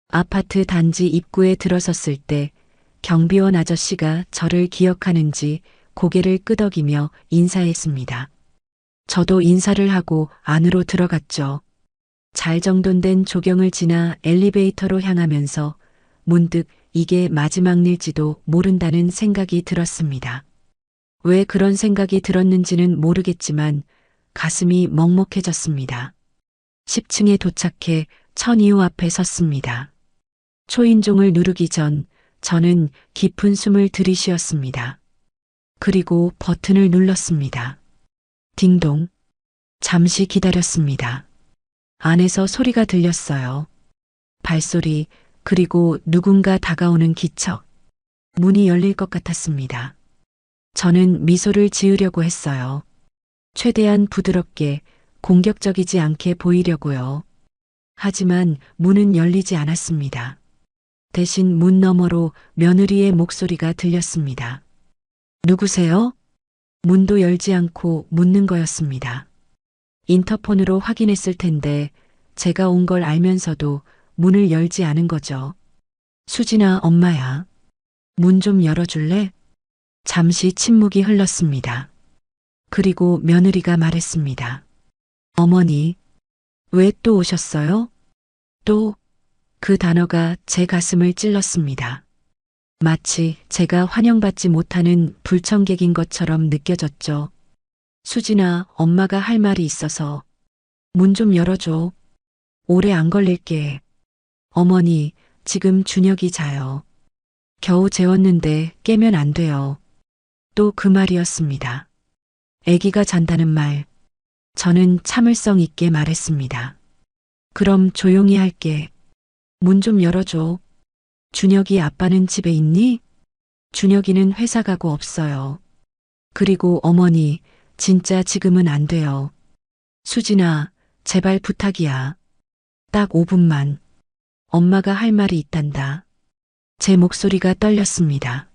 A: 아파트 단지 입구에 들어섰을 때 경비원 아저씨가 저를 기억하는지 고개를 끄덕이며 인사했습니다. 저도 인사를 하고 안으로 들어갔죠. 잘 정돈된 조경을 지나 엘리베이터로 향하면서 문득 이게 마지막 일지도 모른다는 생각이 들었습니다. 왜 그런 생각이 들었는지는 모르겠지만 가슴이 먹먹해졌습니다. 10층에 도착해 천이호 앞에 섰습니다. 초인종을 누르기 전 저는 깊은 숨을 들이쉬었습니다. 그리고 버튼을 눌렀습니다. 딩동. 잠시 기다렸습니다. 안에서 소리가 들렸어요. 발소리, 그리고 누군가 다가오는 기척. 문이 열릴 것 같았습니다. 저는 미소를 지으려고 했어요. 최대한 부드럽게, 공격적이지 않게 보이려고요. 하지만 문은 열리지 않았습니다. 대신 문 너머로 며느리의 목소리가 들렸습니다. 누구세요? 문도 열지 않고 묻는 거였습니다. 인터폰으로 확인했을 텐데 제가 온 걸 알면서도 문을 열지 않은 거죠. 수진아, 엄마야. 문 좀 열어줄래? 잠시 침묵이 흘렀습니다. 그리고 며느리가 말했습니다. 어머니, 왜 또 오셨어요? 또, 그 단어가 제 가슴을 찔렀습니다. 마치 제가 환영받지 못하는 불청객인 것처럼 느껴졌죠. 수진아, 엄마가 할 말이 있어서. 문 좀 열어줘. 오래 안 걸릴게. 어머니, 지금 준혁이 자요. 겨우 재웠는데 깨면 안 돼요. 또 그 말이었습니다. 아기가 잔다는 말. 저는 참을성 있게 말했습니다. 그럼 조용히 할게. 문 좀 열어줘. 준혁이 아빠는 집에 있니? 준혁이는 회사 가고 없어요. 그리고 어머니, 진짜 지금은 안 돼요. 수진아, 제발 부탁이야. 딱 5분만. 엄마가 할 말이 있단다. 제 목소리가 떨렸습니다.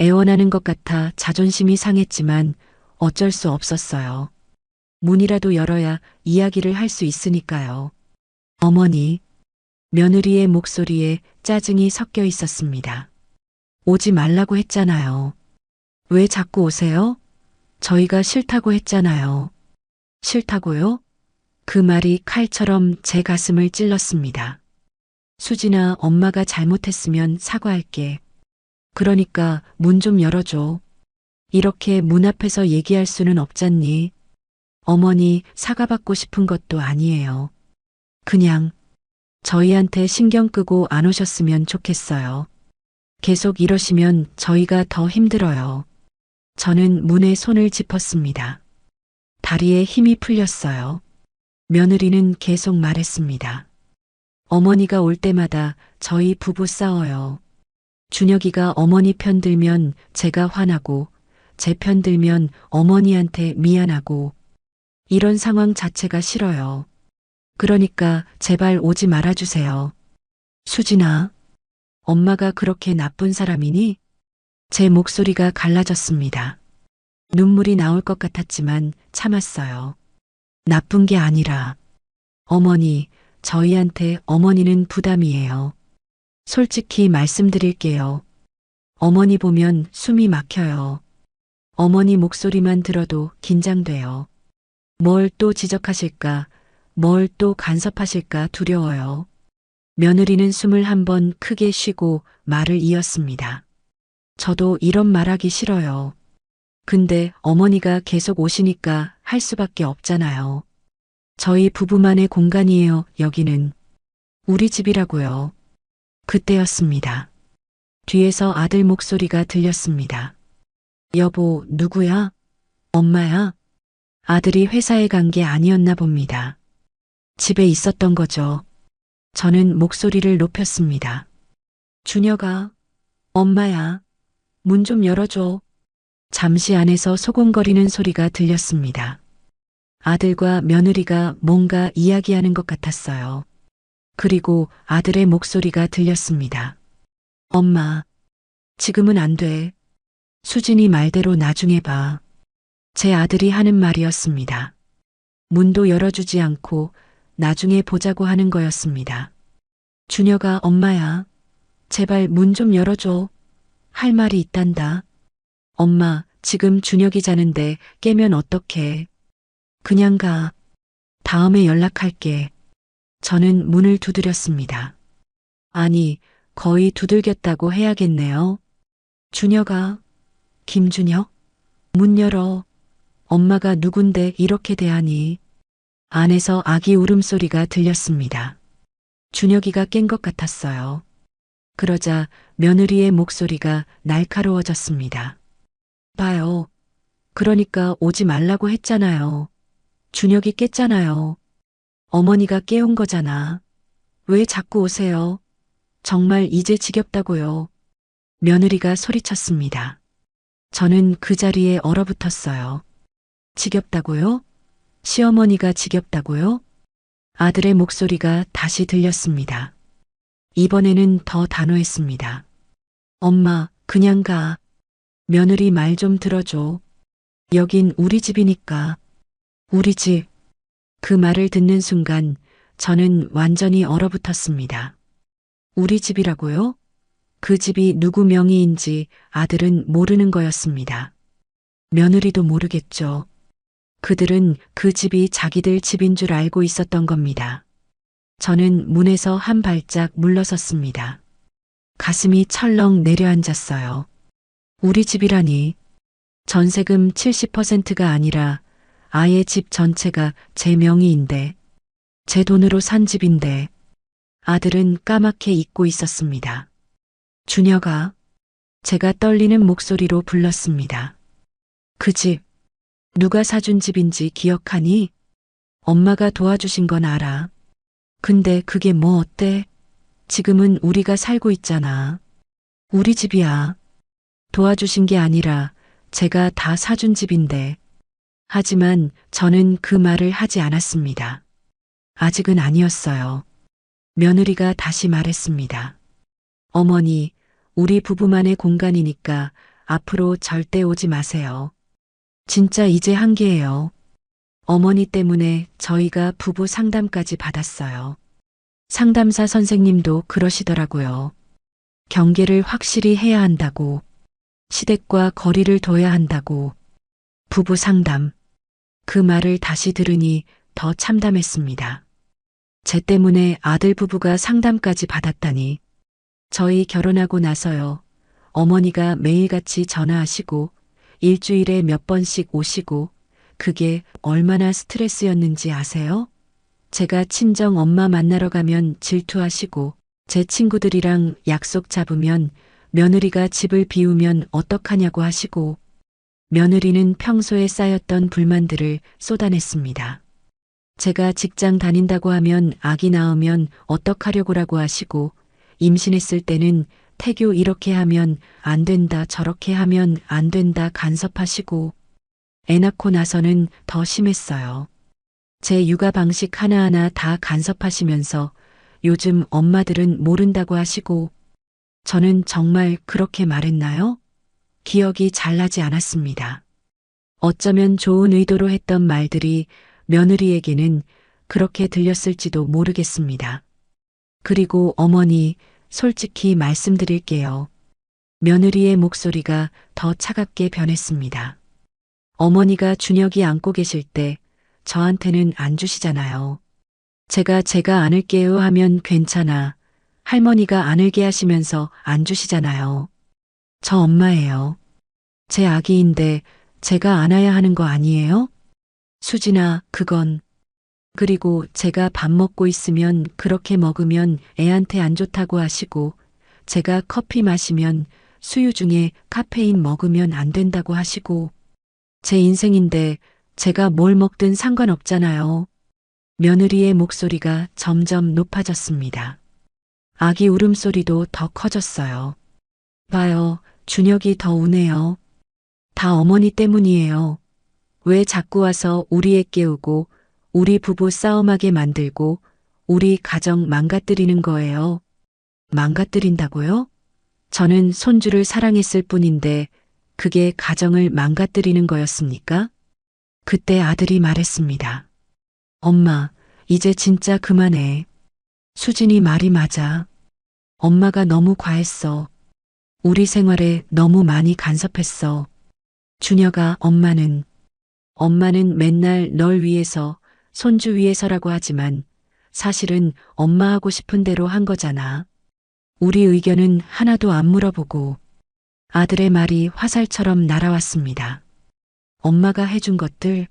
A: 애원하는 것 같아 자존심이 상했지만 어쩔 수 없었어요. 문이라도 열어야 이야기를 할 수 있으니까요. 어머니, 며느리의 목소리에 짜증이 섞여 있었습니다. 오지 말라고 했잖아요. 왜 자꾸 오세요? 저희가 싫다고 했잖아요. 싫다고요? 그 말이 칼처럼 제 가슴을 찔렀습니다. 수진아, 엄마가 잘못했으면 사과할게. 그러니까 문 좀 열어줘. 이렇게 문 앞에서 얘기할 수는 없잖니. 어머니, 사과받고 싶은 것도 아니에요. 그냥 저희한테 신경 끄고 안 오셨으면 좋겠어요. 계속 이러시면 저희가 더 힘들어요. 저는 문에 손을 짚었습니다. 다리에 힘이 풀렸어요. 며느리는 계속 말했습니다. 어머니가 올 때마다 저희 부부 싸워요. 준혁이가 어머니 편 들면 제가 화나고 제 편 들면 어머니한테 미안하고 이런 상황 자체가 싫어요. 그러니까 제발 오지 말아주세요. 수진아, 엄마가 그렇게 나쁜 사람이니? 제 목소리가 갈라졌습니다. 눈물이 나올 것 같았지만 참았어요. 나쁜 게 아니라 어머니, 저희한테 어머니는 부담이에요. 솔직히 말씀드릴게요. 어머니 보면 숨이 막혀요. 어머니 목소리만 들어도 긴장돼요. 뭘 또 지적하실까, 뭘 또 간섭하실까 두려워요. 며느리는 숨을 한번 크게 쉬고 말을 이었습니다. 저도 이런 말하기 싫어요. 근데 어머니가 계속 오시니까 할 수밖에 없잖아요. 저희 부부만의 공간이에요, 여기는. 우리 집이라고요. 그때였습니다. 뒤에서 아들 목소리가 들렸습니다. 여보, 누구야? 엄마야? 아들이 회사에 간 게 아니었나 봅니다. 집에 있었던 거죠. 저는 목소리를 높였습니다. 준혁아, 엄마야, 문 좀 열어줘. 잠시 안에서 소곤거리는 소리가 들렸습니다. 아들과 며느리가 뭔가 이야기하는 것 같았어요. 그리고 아들의 목소리가 들렸습니다. 엄마, 지금은 안 돼. 수진이 말대로 나중에 봐. 제 아들이 하는 말이었습니다. 문도 열어주지 않고 나중에 보자고 하는 거였습니다. 준혁아, 엄마야. 제발 문 좀 열어줘. 할 말이 있단다. 엄마, 지금 준혁이 자는데 깨면 어떡해. 그냥 가. 다음에 연락할게. 저는 문을 두드렸습니다. 아니, 거의 두들겼다고 해야겠네요. 준혁아, 김준혁? 문 열어. 엄마가 누군데 이렇게 대하니? 안에서 아기 울음소리가 들렸습니다. 준혁이가 깬 것 같았어요. 그러자 며느리의 목소리가 날카로워졌습니다. 봐요. 그러니까 오지 말라고 했잖아요. 준혁이 깼잖아요. 어머니가 깨운 거잖아. 왜 자꾸 오세요? 정말 이제 지겹다고요. 며느리가 소리쳤습니다. 저는 그 자리에 얼어붙었어요. 지겹다고요? 시어머니가 지겹다고요? 아들의 목소리가 다시 들렸습니다. 이번에는 더 단호했습니다. 엄마, 그냥 가. 며느리 말 좀 들어줘. 여긴 우리 집이니까. 우리 집. 그 말을 듣는 순간 저는 완전히 얼어붙었습니다. 우리 집이라고요? 그 집이 누구 명의인지 아들은 모르는 거였습니다. 며느리도 모르겠죠. 그들은 그 집이 자기들 집인 줄 알고 있었던 겁니다. 저는 문에서 한 발짝 물러섰습니다. 가슴이 철렁 내려앉았어요. 우리 집이라니. 전세금 70%가 아니라 아예 집 전체가 제 명의인데, 제 돈으로 산 집인데, 아들은 까맣게 잊고 있었습니다. 준혁아, 제가 떨리는 목소리로 불렀습니다. 그 집, 누가 사준 집인지 기억하니? 엄마가 도와주신 건 알아. 근데 그게 뭐 어때? 지금은 우리가 살고 있잖아. 우리 집이야. 도와주신 게 아니라 제가 다 사준 집인데. 하지만 저는 그 말을 하지 않았습니다. 아직은 아니었어요. 며느리가 다시 말했습니다. 어머니, 우리 부부만의 공간이니까 앞으로 절대 오지 마세요. 진짜 이제 한계예요. 어머니 때문에 저희가 부부 상담까지 받았어요. 상담사 선생님도 그러시더라고요. 경계를 확실히 해야 한다고. 시댁과 거리를 둬야 한다고. 부부 상담. 그 말을 다시 들으니 더 참담했습니다. 제 때문에 아들 부부가 상담까지 받았다니. 저희 결혼하고 나서요. 어머니가 매일같이 전화하시고 일주일에 몇 번씩 오시고 그게 얼마나 스트레스였는지 아세요? 제가 친정 엄마 만나러 가면 질투하시고 제 친구들이랑 약속 잡으면 며느리가 집을 비우면 어떡하냐고 하시고 며느리는 평소에 쌓였던 불만들을 쏟아냈습니다. 제가 직장 다닌다고 하면 아기 낳으면 어떡하려고라고 하시고 임신했을 때는 태교 이렇게 하면 안 된다 저렇게 하면 안 된다 간섭하시고 애 낳고 나서는 더 심했어요. 제 육아 방식 하나하나 다 간섭하시면서 요즘 엄마들은 모른다고 하시고 저는 정말 그렇게 말했나요? 기억이 잘 나지 않았습니다. 어쩌면 좋은 의도로 했던 말들이 며느리에게는 그렇게 들렸을지도 모르겠습니다. 그리고 어머니, 솔직히 말씀드릴게요. 며느리의 목소리가 더 차갑게 변했습니다. 어머니가 준혁이 안고 계실 때 저한테는 안 주시잖아요. 제가 안을게요 하면 괜찮아. 할머니가 안을게 하시면서 안 주시잖아요. 저 엄마예요. 제 아기인데 제가 안아야 하는 거 아니에요? 수진아, 그건. 그리고 제가 밥 먹고 있으면 그렇게 먹으면 애한테 안 좋다고 하시고 제가 커피 마시면 수유 중에 카페인 먹으면 안 된다고 하시고 제 인생인데 제가 뭘 먹든 상관없잖아요. 며느리의 목소리가 점점 높아졌습니다. 아기 울음소리도 더 커졌어요. 봐요, 준혁이 더 우네요. 다 어머니 때문이에요. 왜 자꾸 와서 우리 애 깨우고 우리 부부 싸움하게 만들고 우리 가정 망가뜨리는 거예요. 망가뜨린다고요? 저는 손주를 사랑했을 뿐인데 그게 가정을 망가뜨리는 거였습니까? 그때 아들이 말했습니다. 엄마, 이제 진짜 그만해. 수진이 말이 맞아. 엄마가 너무 과했어. 우리 생활에 너무 많이 간섭했어. 준혁아, 엄마는 맨날 널 위해서, 손주 위해서라고 하지만 사실은 엄마 하고 싶은 대로 한 거잖아. 우리 의견은 하나도 안 물어보고. 아들의 말이 화살처럼 날아왔습니다. 엄마가 해준 것들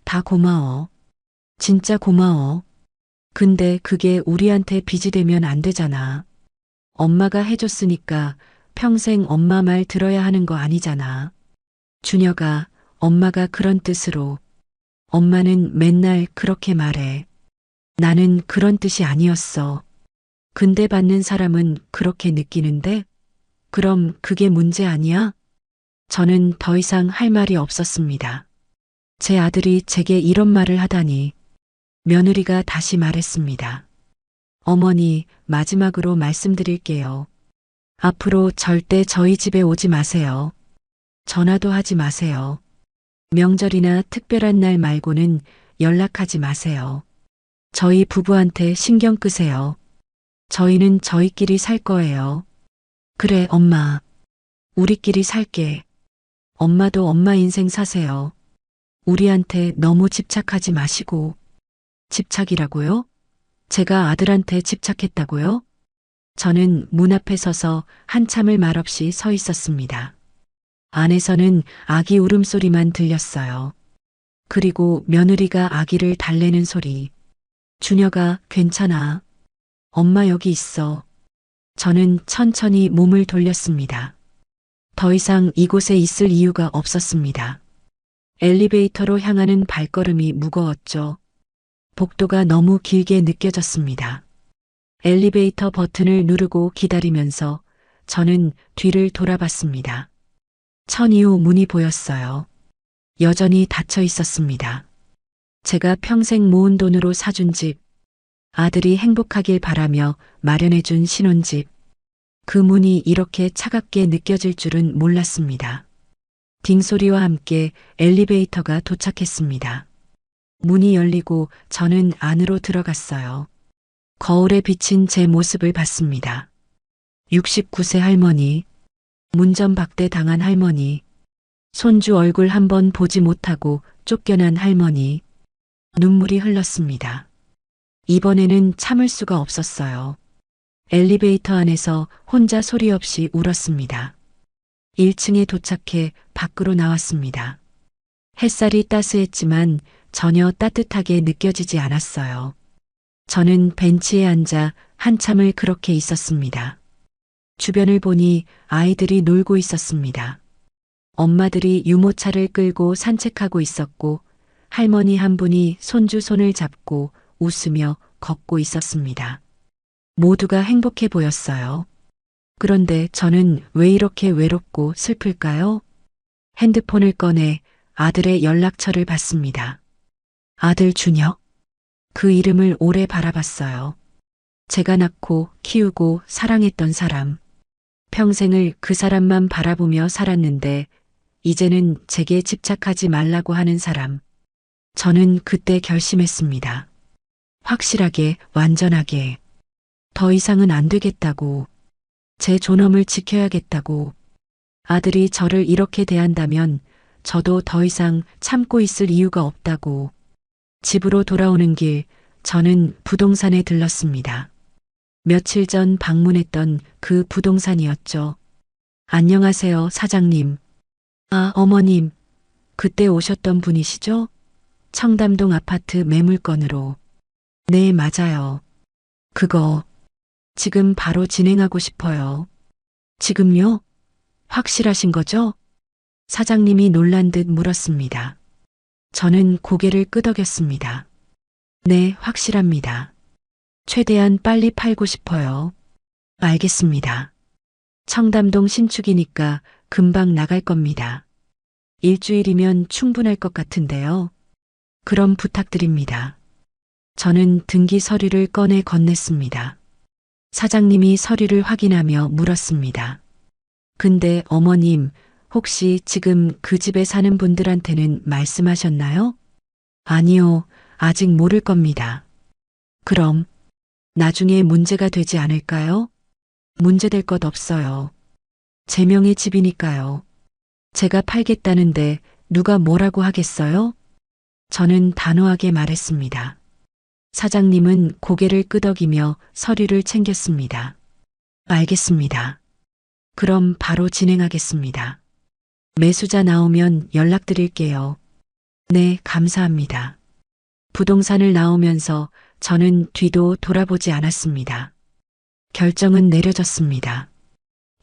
A: 다 고마워. 진짜 고마워. 근데 그게 우리한테 빚이 되면 안 되잖아. 엄마가 해줬으니까 평생 엄마 말 들어야 하는 거 아니잖아. 준혁아, 엄마가 그런 뜻으로. 엄마는 맨날 그렇게 말해. 나는 그런 뜻이 아니었어. 근데 받는 사람은 그렇게 느끼는데? 그럼 그게 문제 아니야? 저는 더 이상 할 말이 없었습니다. 제 아들이 제게 이런 말을 하다니. 며느리가 다시 말했습니다. 어머니, 마지막으로 말씀드릴게요. 앞으로 절대 저희 집에 오지 마세요. 전화도 하지 마세요. 명절이나 특별한 날 말고는 연락하지 마세요. 저희 부부한테 신경 끄세요. 저희는 저희끼리 살 거예요. 그래, 엄마. 우리끼리 살게. 엄마도 엄마 인생 사세요. 우리한테 너무 집착하지 마시고. 집착이라고요? 제가 아들한테 집착했다고요? 저는 문 앞에 서서 한참을 말없이 서 있었습니다. 안에서는 아기 울음소리만 들렸어요. 그리고 며느리가 아기를 달래는 소리. 준혁아, 괜찮아. 엄마 여기 있어. 저는 천천히 몸을 돌렸습니다. 더 이상 이곳에 있을 이유가 없었습니다. 엘리베이터로 향하는 발걸음이 무거웠죠. 복도가 너무 길게 느껴졌습니다. 엘리베이터 버튼을 누르고 기다리면서 저는 뒤를 돌아봤습니다. 천이후 문이 보였어요. 여전히 닫혀 있었습니다. 제가 평생 모은 돈으로 사준 집, 아들이 행복하길 바라며 마련해준 신혼집. 그 문이 이렇게 차갑게 느껴질 줄은 몰랐습니다. 딩소리와 함께 엘리베이터가 도착했습니다. 문이 열리고 저는 안으로 들어갔어요. 거울에 비친 제 모습을 봤습니다. 69세 할머니, 문전박대 당한 할머니, 손주 얼굴 한번 보지 못하고 쫓겨난 할머니. 눈물이 흘렀습니다. 이번에는 참을 수가 없었어요. 엘리베이터 안에서 혼자 소리 없이 울었습니다. 1층에 도착해 밖으로 나왔습니다. 햇살이 따스했지만 전혀 따뜻하게 느껴지지 않았어요. 저는 벤치에 앉아 한참을 그렇게 있었습니다. 주변을 보니 아이들이 놀고 있었습니다. 엄마들이 유모차를 끌고 산책하고 있었고 할머니 한 분이 손주 손을 잡고 웃으며 걷고 있었습니다. 모두가 행복해 보였어요. 그런데 저는 왜 이렇게 외롭고 슬플까요? 핸드폰을 꺼내 아들의 연락처를 받습니다. 아들 준혁. 그 이름을 오래 바라봤어요. 제가 낳고 키우고 사랑했던 사람. 평생을 그 사람만 바라보며 살았는데 이제는 제게 집착하지 말라고 하는 사람. 저는 그때 결심했습니다. 확실하게, 완전하게. 더 이상은 안 되겠다고. 제 존엄을 지켜야겠다고. 아들이 저를 이렇게 대한다면 저도 더 이상 참고 있을 이유가 없다고. 집으로 돌아오는 길, 저는 부동산에 들렀습니다. 며칠 전 방문했던 그 부동산이었죠. 안녕하세요, 사장님. 아, 어머님. 그때 오셨던 분이시죠? 청담동 아파트 매물건으로. 네, 맞아요. 그거 지금 바로 진행하고 싶어요. 지금요? 확실하신 거죠? 사장님이 놀란 듯 물었습니다. 저는 고개를 끄덕였습니다. 네, 확실합니다. 최대한 빨리 팔고 싶어요. 알겠습니다. 청담동 신축이니까 금방 나갈 겁니다. 일주일이면 충분할 것 같은데요. 그럼 부탁드립니다. 저는 등기 서류를 꺼내 건넸습니다. 사장님이 서류를 확인하며 물었습니다. 근데 어머님, 혹시 지금 그 집에 사는 분들한테는 말씀하셨나요? 아니요, 아직 모를 겁니다. 그럼 나중에 문제가 되지 않을까요? 문제될 것 없어요. 제 명의 집이니까요. 제가 팔겠다는데 누가 뭐라고 하겠어요? 저는 단호하게 말했습니다. 사장님은 고개를 끄덕이며 서류를 챙겼습니다. 알겠습니다. 그럼 바로 진행하겠습니다. 매수자 나오면 연락드릴게요. 네, 감사합니다. 부동산을 나오면서 저는 뒤도 돌아보지 않았습니다. 결정은 내려졌습니다.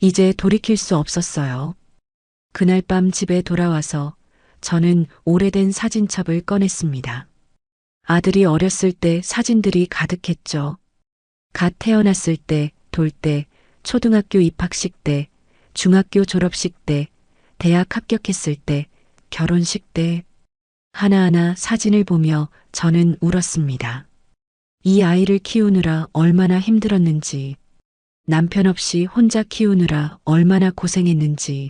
A: 이제 돌이킬 수 없었어요. 그날 밤 집에 돌아와서 저는 오래된 사진첩을 꺼냈습니다. 아들이 어렸을 때 사진들이 가득했죠. 갓 태어났을 때, 돌 때, 초등학교 입학식 때, 중학교 졸업식 때, 대학 합격했을 때, 결혼식 때, 하나하나 사진을 보며 저는 울었습니다. 이 아이를 키우느라 얼마나 힘들었는지, 남편 없이 혼자 키우느라 얼마나 고생했는지,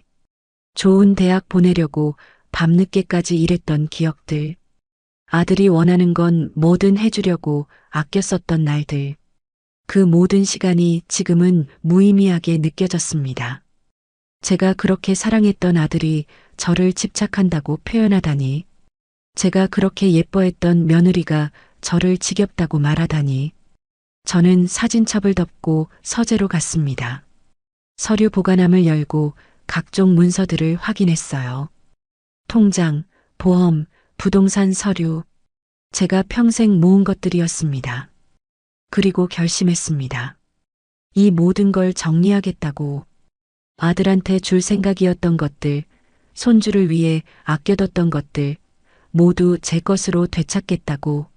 A: 좋은 대학 보내려고 밤늦게까지 일했던 기억들, 아들이 원하는 건 뭐든 해주려고 아껴 썼던 날들, 그 모든 시간이 지금은 무의미하게 느껴졌습니다. 제가 그렇게 사랑했던 아들이 저를 집착한다고 표현하다니, 제가 그렇게 예뻐했던 며느리가 저를 지겹다고 말하다니, 저는 사진첩을 덮고 서재로 갔습니다. 서류 보관함을 열고 각종 문서들을 확인했어요. 통장, 보험, 부동산 서류, 제가 평생 모은 것들이었습니다. 그리고 결심했습니다. 이 모든 걸 정리하겠다고. 아들한테 줄 생각이었던 것들, 손주를 위해 아껴뒀던 것들, 모두 제 것으로 되찾겠다고.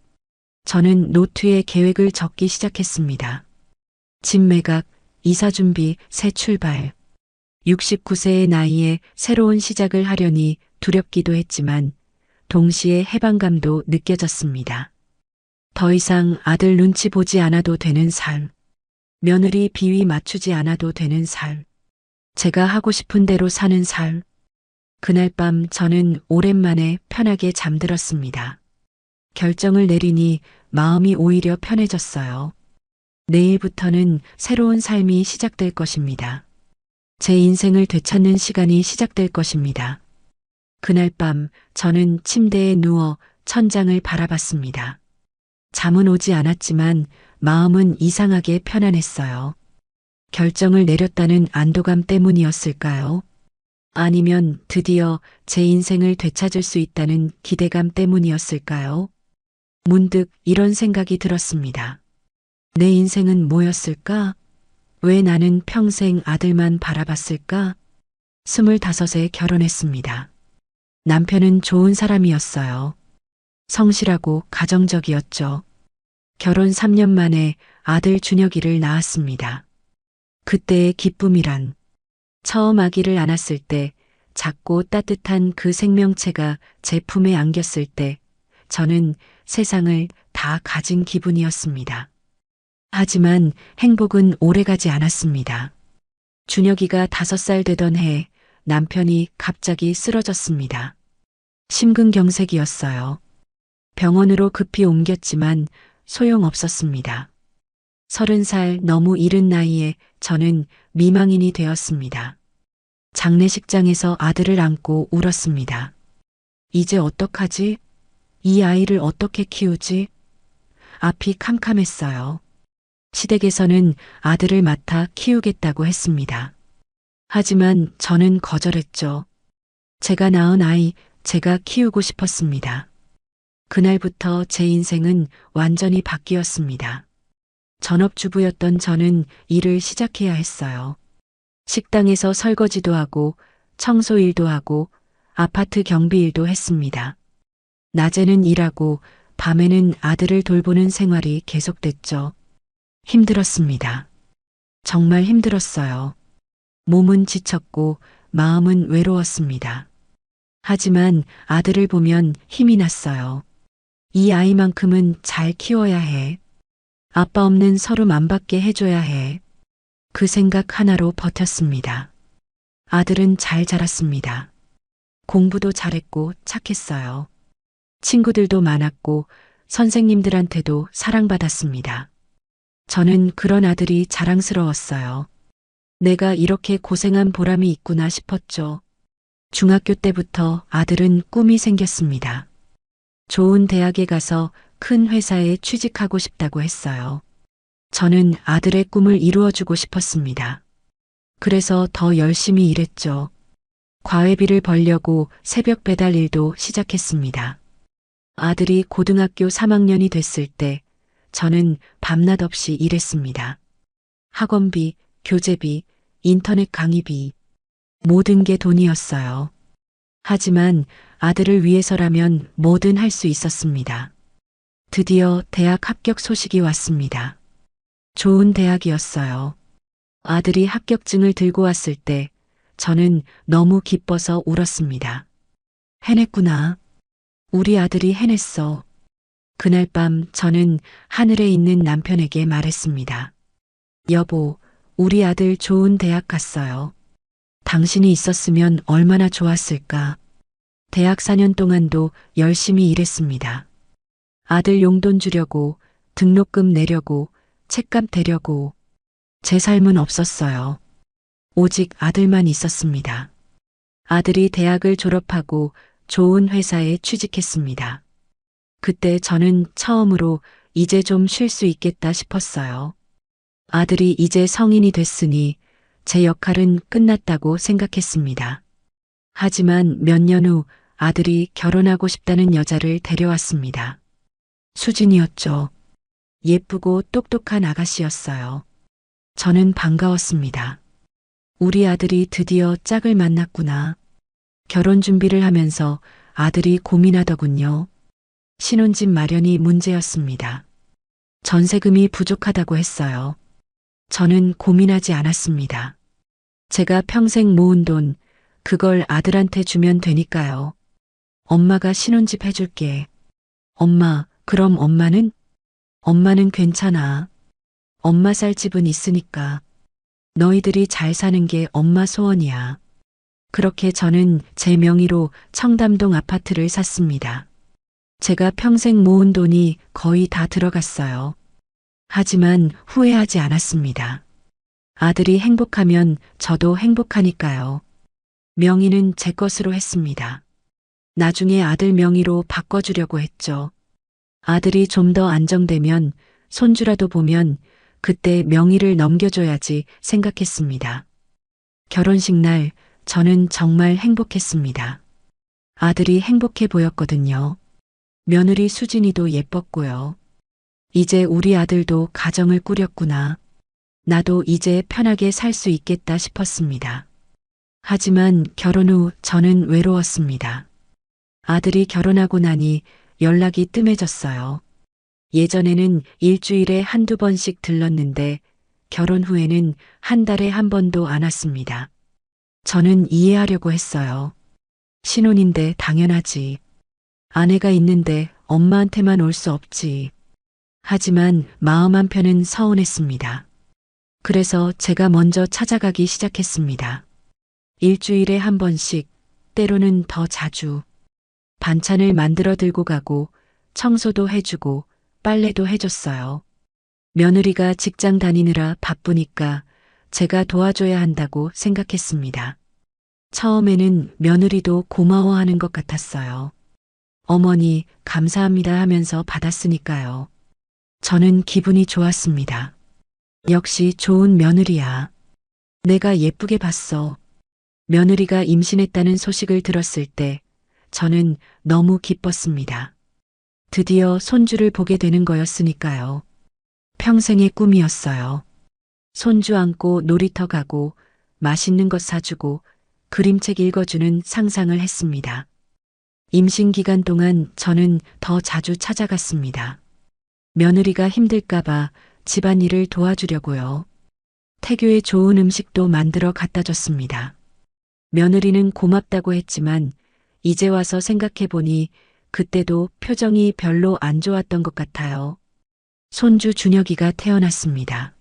A: 저는 노트에 계획을 적기 시작했습니다. 집 매각, 이사 준비, 새 출발. 69세의 나이에 새로운 시작을 하려니 두렵기도 했지만 동시에 해방감도 느껴졌습니다. 더 이상 아들 눈치 보지 않아도 되는 삶. 며느리 비위 맞추지 않아도 되는 삶. 제가 하고 싶은 대로 사는 삶. 그날 밤 저는 오랜만에 편하게 잠들었습니다. 결정을 내리니 마음이 오히려 편해졌어요. 내일부터는 새로운 삶이 시작될 것입니다. 제 인생을 되찾는 시간이 시작될 것입니다. 그날 밤 저는 침대에 누워 천장을 바라봤습니다. 잠은 오지 않았지만 마음은 이상하게 편안했어요. 결정을 내렸다는 안도감 때문이었을까요? 아니면 드디어 제 인생을 되찾을 수 있다는 기대감 때문이었을까요? 문득 이런 생각이 들었습니다. 내 인생은 뭐였을까? 왜 나는 평생 아들만 바라봤을까? 25에 결혼했습니다. 남편은 좋은 사람이었어요. 성실하고 가정적이었죠. 결혼 3년 만에 아들 준혁이를 낳았습니다. 그때의 기쁨이란, 처음 아기를 안았을 때 작고 따뜻한 그 생명체가 제 품에 안겼을 때 저는 세상을 다 가진 기분이었습니다. 하지만 행복은 오래가지 않았습니다. 준혁이가 5살 되던 해 남편이 갑자기 쓰러졌습니다. 심근경색이었어요. 병원으로 급히 옮겼지만 소용없었습니다. 30살 너무 이른 나이에 저는 미망인이 되었습니다. 장례식장에서 아들을 안고 울었습니다. 이제 어떡하지? 이 아이를 어떻게 키우지? 앞이 캄캄했어요. 시댁에서는 아들을 맡아 키우겠다고 했습니다. 하지만 저는 거절했죠. 제가 낳은 아이, 제가 키우고 싶었습니다. 그날부터 제 인생은 완전히 바뀌었습니다. 전업주부였던 저는 일을 시작해야 했어요. 식당에서 설거지도 하고 청소 일도 하고 아파트 경비 일도 했습니다. 낮에는 일하고 밤에는 아들을 돌보는 생활이 계속됐죠. 힘들었습니다. 정말 힘들었어요. 몸은 지쳤고 마음은 외로웠습니다. 하지만 아들을 보면 힘이 났어요. 이 아이만큼은 잘 키워야 해. 아빠 없는 서름 안 받게 해줘야 해. 그 생각 하나로 버텼습니다. 아들은 잘 자랐습니다. 공부도 잘했고 착했어요. 친구들도 많았고 선생님들한테도 사랑받았습니다. 저는 그런 아들이 자랑스러웠어요. 내가 이렇게 고생한 보람이 있구나 싶었죠. 중학교 때부터 아들은 꿈이 생겼습니다. 좋은 대학에 가서 큰 회사에 취직하고 싶다고 했어요. 저는 아들의 꿈을 이루어주고 싶었습니다. 그래서 더 열심히 일했죠. 과외비를 벌려고 새벽 배달 일도 시작했습니다. 아들이 고등학교 3학년이 됐을 때 저는 밤낮 없이 일했습니다. 학원비, 교재비, 인터넷 강의비, 모든 게 돈이었어요. 하지만 아들을 위해서라면 뭐든 할 수 있었습니다. 드디어 대학 합격 소식이 왔습니다. 좋은 대학이었어요. 아들이 합격증을 들고 왔을 때 저는 너무 기뻐서 울었습니다. 해냈구나. 우리 아들이 해냈어. 그날 밤 저는 하늘에 있는 남편에게 말했습니다. 여보, 우리 아들 좋은 대학 갔어요. 당신이 있었으면 얼마나 좋았을까. 대학 4년 동안도 열심히 일했습니다. 아들 용돈 주려고, 등록금 내려고, 책값 대려고. 제 삶은 없었어요. 오직 아들만 있었습니다. 아들이 대학을 졸업하고 좋은 회사에 취직했습니다. 그때 저는 처음으로 이제 좀 쉴 수 있겠다 싶었어요. 아들이 이제 성인이 됐으니 제 역할은 끝났다고 생각했습니다. 하지만 몇 년 후 아들이 결혼하고 싶다는 여자를 데려왔습니다. 수진이었죠. 예쁘고 똑똑한 아가씨였어요. 저는 반가웠습니다. 우리 아들이 드디어 짝을 만났구나. 결혼 준비를 하면서 아들이 고민하더군요. 신혼집 마련이 문제였습니다. 전세금이 부족하다고 했어요. 저는 고민하지 않았습니다. 제가 평생 모은 돈, 그걸 아들한테 주면 되니까요. 엄마가 신혼집 해줄게. 엄마, 그럼 엄마는? 엄마는 괜찮아. 엄마 살 집은 있으니까. 너희들이 잘 사는 게 엄마 소원이야. 그렇게 저는 제 명의로 청담동 아파트를 샀습니다. 제가 평생 모은 돈이 거의 다 들어갔어요. 하지만 후회하지 않았습니다. 아들이 행복하면 저도 행복하니까요. 명의는 제 것으로 했습니다. 나중에 아들 명의로 바꿔주려고 했죠. 아들이 좀 더 안정되면 손주라도 보면 그때 명의를 넘겨줘야지 생각했습니다. 결혼식 날 저는 정말 행복했습니다. 아들이 행복해 보였거든요. 며느리 수진이도 예뻤고요. 이제 우리 아들도 가정을 꾸렸구나. 나도 이제 편하게 살 수 있겠다 싶었습니다. 하지만 결혼 후 저는 외로웠습니다. 아들이 결혼하고 나니 연락이 뜸해졌어요. 예전에는 일주일에 한두 번씩 들렀는데 결혼 후에는 한 달에 한 번도 안 왔습니다. 저는 이해하려고 했어요. 신혼인데 당연하지. 아내가 있는데 엄마한테만 올 수 없지. 하지만 마음 한편은 서운했습니다. 그래서 제가 먼저 찾아가기 시작했습니다. 일주일에 한 번씩, 때로는 더 자주. 반찬을 만들어 들고 가고 청소도 해주고 빨래도 해줬어요. 며느리가 직장 다니느라 바쁘니까 제가 도와줘야 한다고 생각했습니다. 처음에는 며느리도 고마워하는 것 같았어요. 어머니, 감사합니다 하면서 받았으니까요. 저는 기분이 좋았습니다. 역시 좋은 며느리야. 내가 예쁘게 봤어. 며느리가 임신했다는 소식을 들었을 때 저는 너무 기뻤습니다. 드디어 손주를 보게 되는 거였으니까요. 평생의 꿈이었어요. 손주 안고 놀이터 가고 맛있는 것 사주고 그림책 읽어주는 상상을 했습니다. 임신 기간 동안 저는 더 자주 찾아갔습니다. 며느리가 힘들까봐 집안일을 도와주려고요. 태교에 좋은 음식도 만들어 갖다 줬습니다. 며느리는 고맙다고 했지만 이제 와서 생각해보니 그때도 표정이 별로 안 좋았던 것 같아요. 손주 준혁이가 태어났습니다.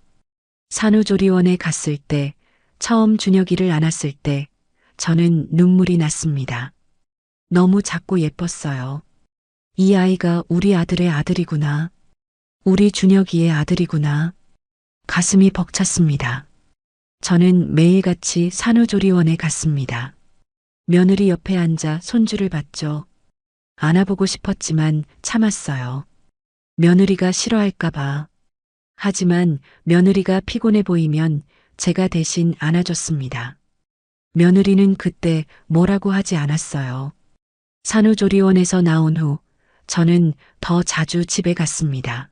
A: 산후조리원에 갔을 때, 처음 준혁이를 안았을 때, 저는 눈물이 났습니다. 너무 작고 예뻤어요. 이 아이가 우리 아들의 아들이구나. 우리 준혁이의 아들이구나. 가슴이 벅찼습니다. 저는 매일같이 산후조리원에 갔습니다. 며느리 옆에 앉아 손주를 봤죠. 안아보고 싶었지만 참았어요. 며느리가 싫어할까봐. 하지만 며느리가 피곤해 보이면 제가 대신 안아줬습니다. 며느리는 그때 뭐라고 하지 않았어요. 산후조리원에서 나온 후 저는 더 자주 집에 갔습니다.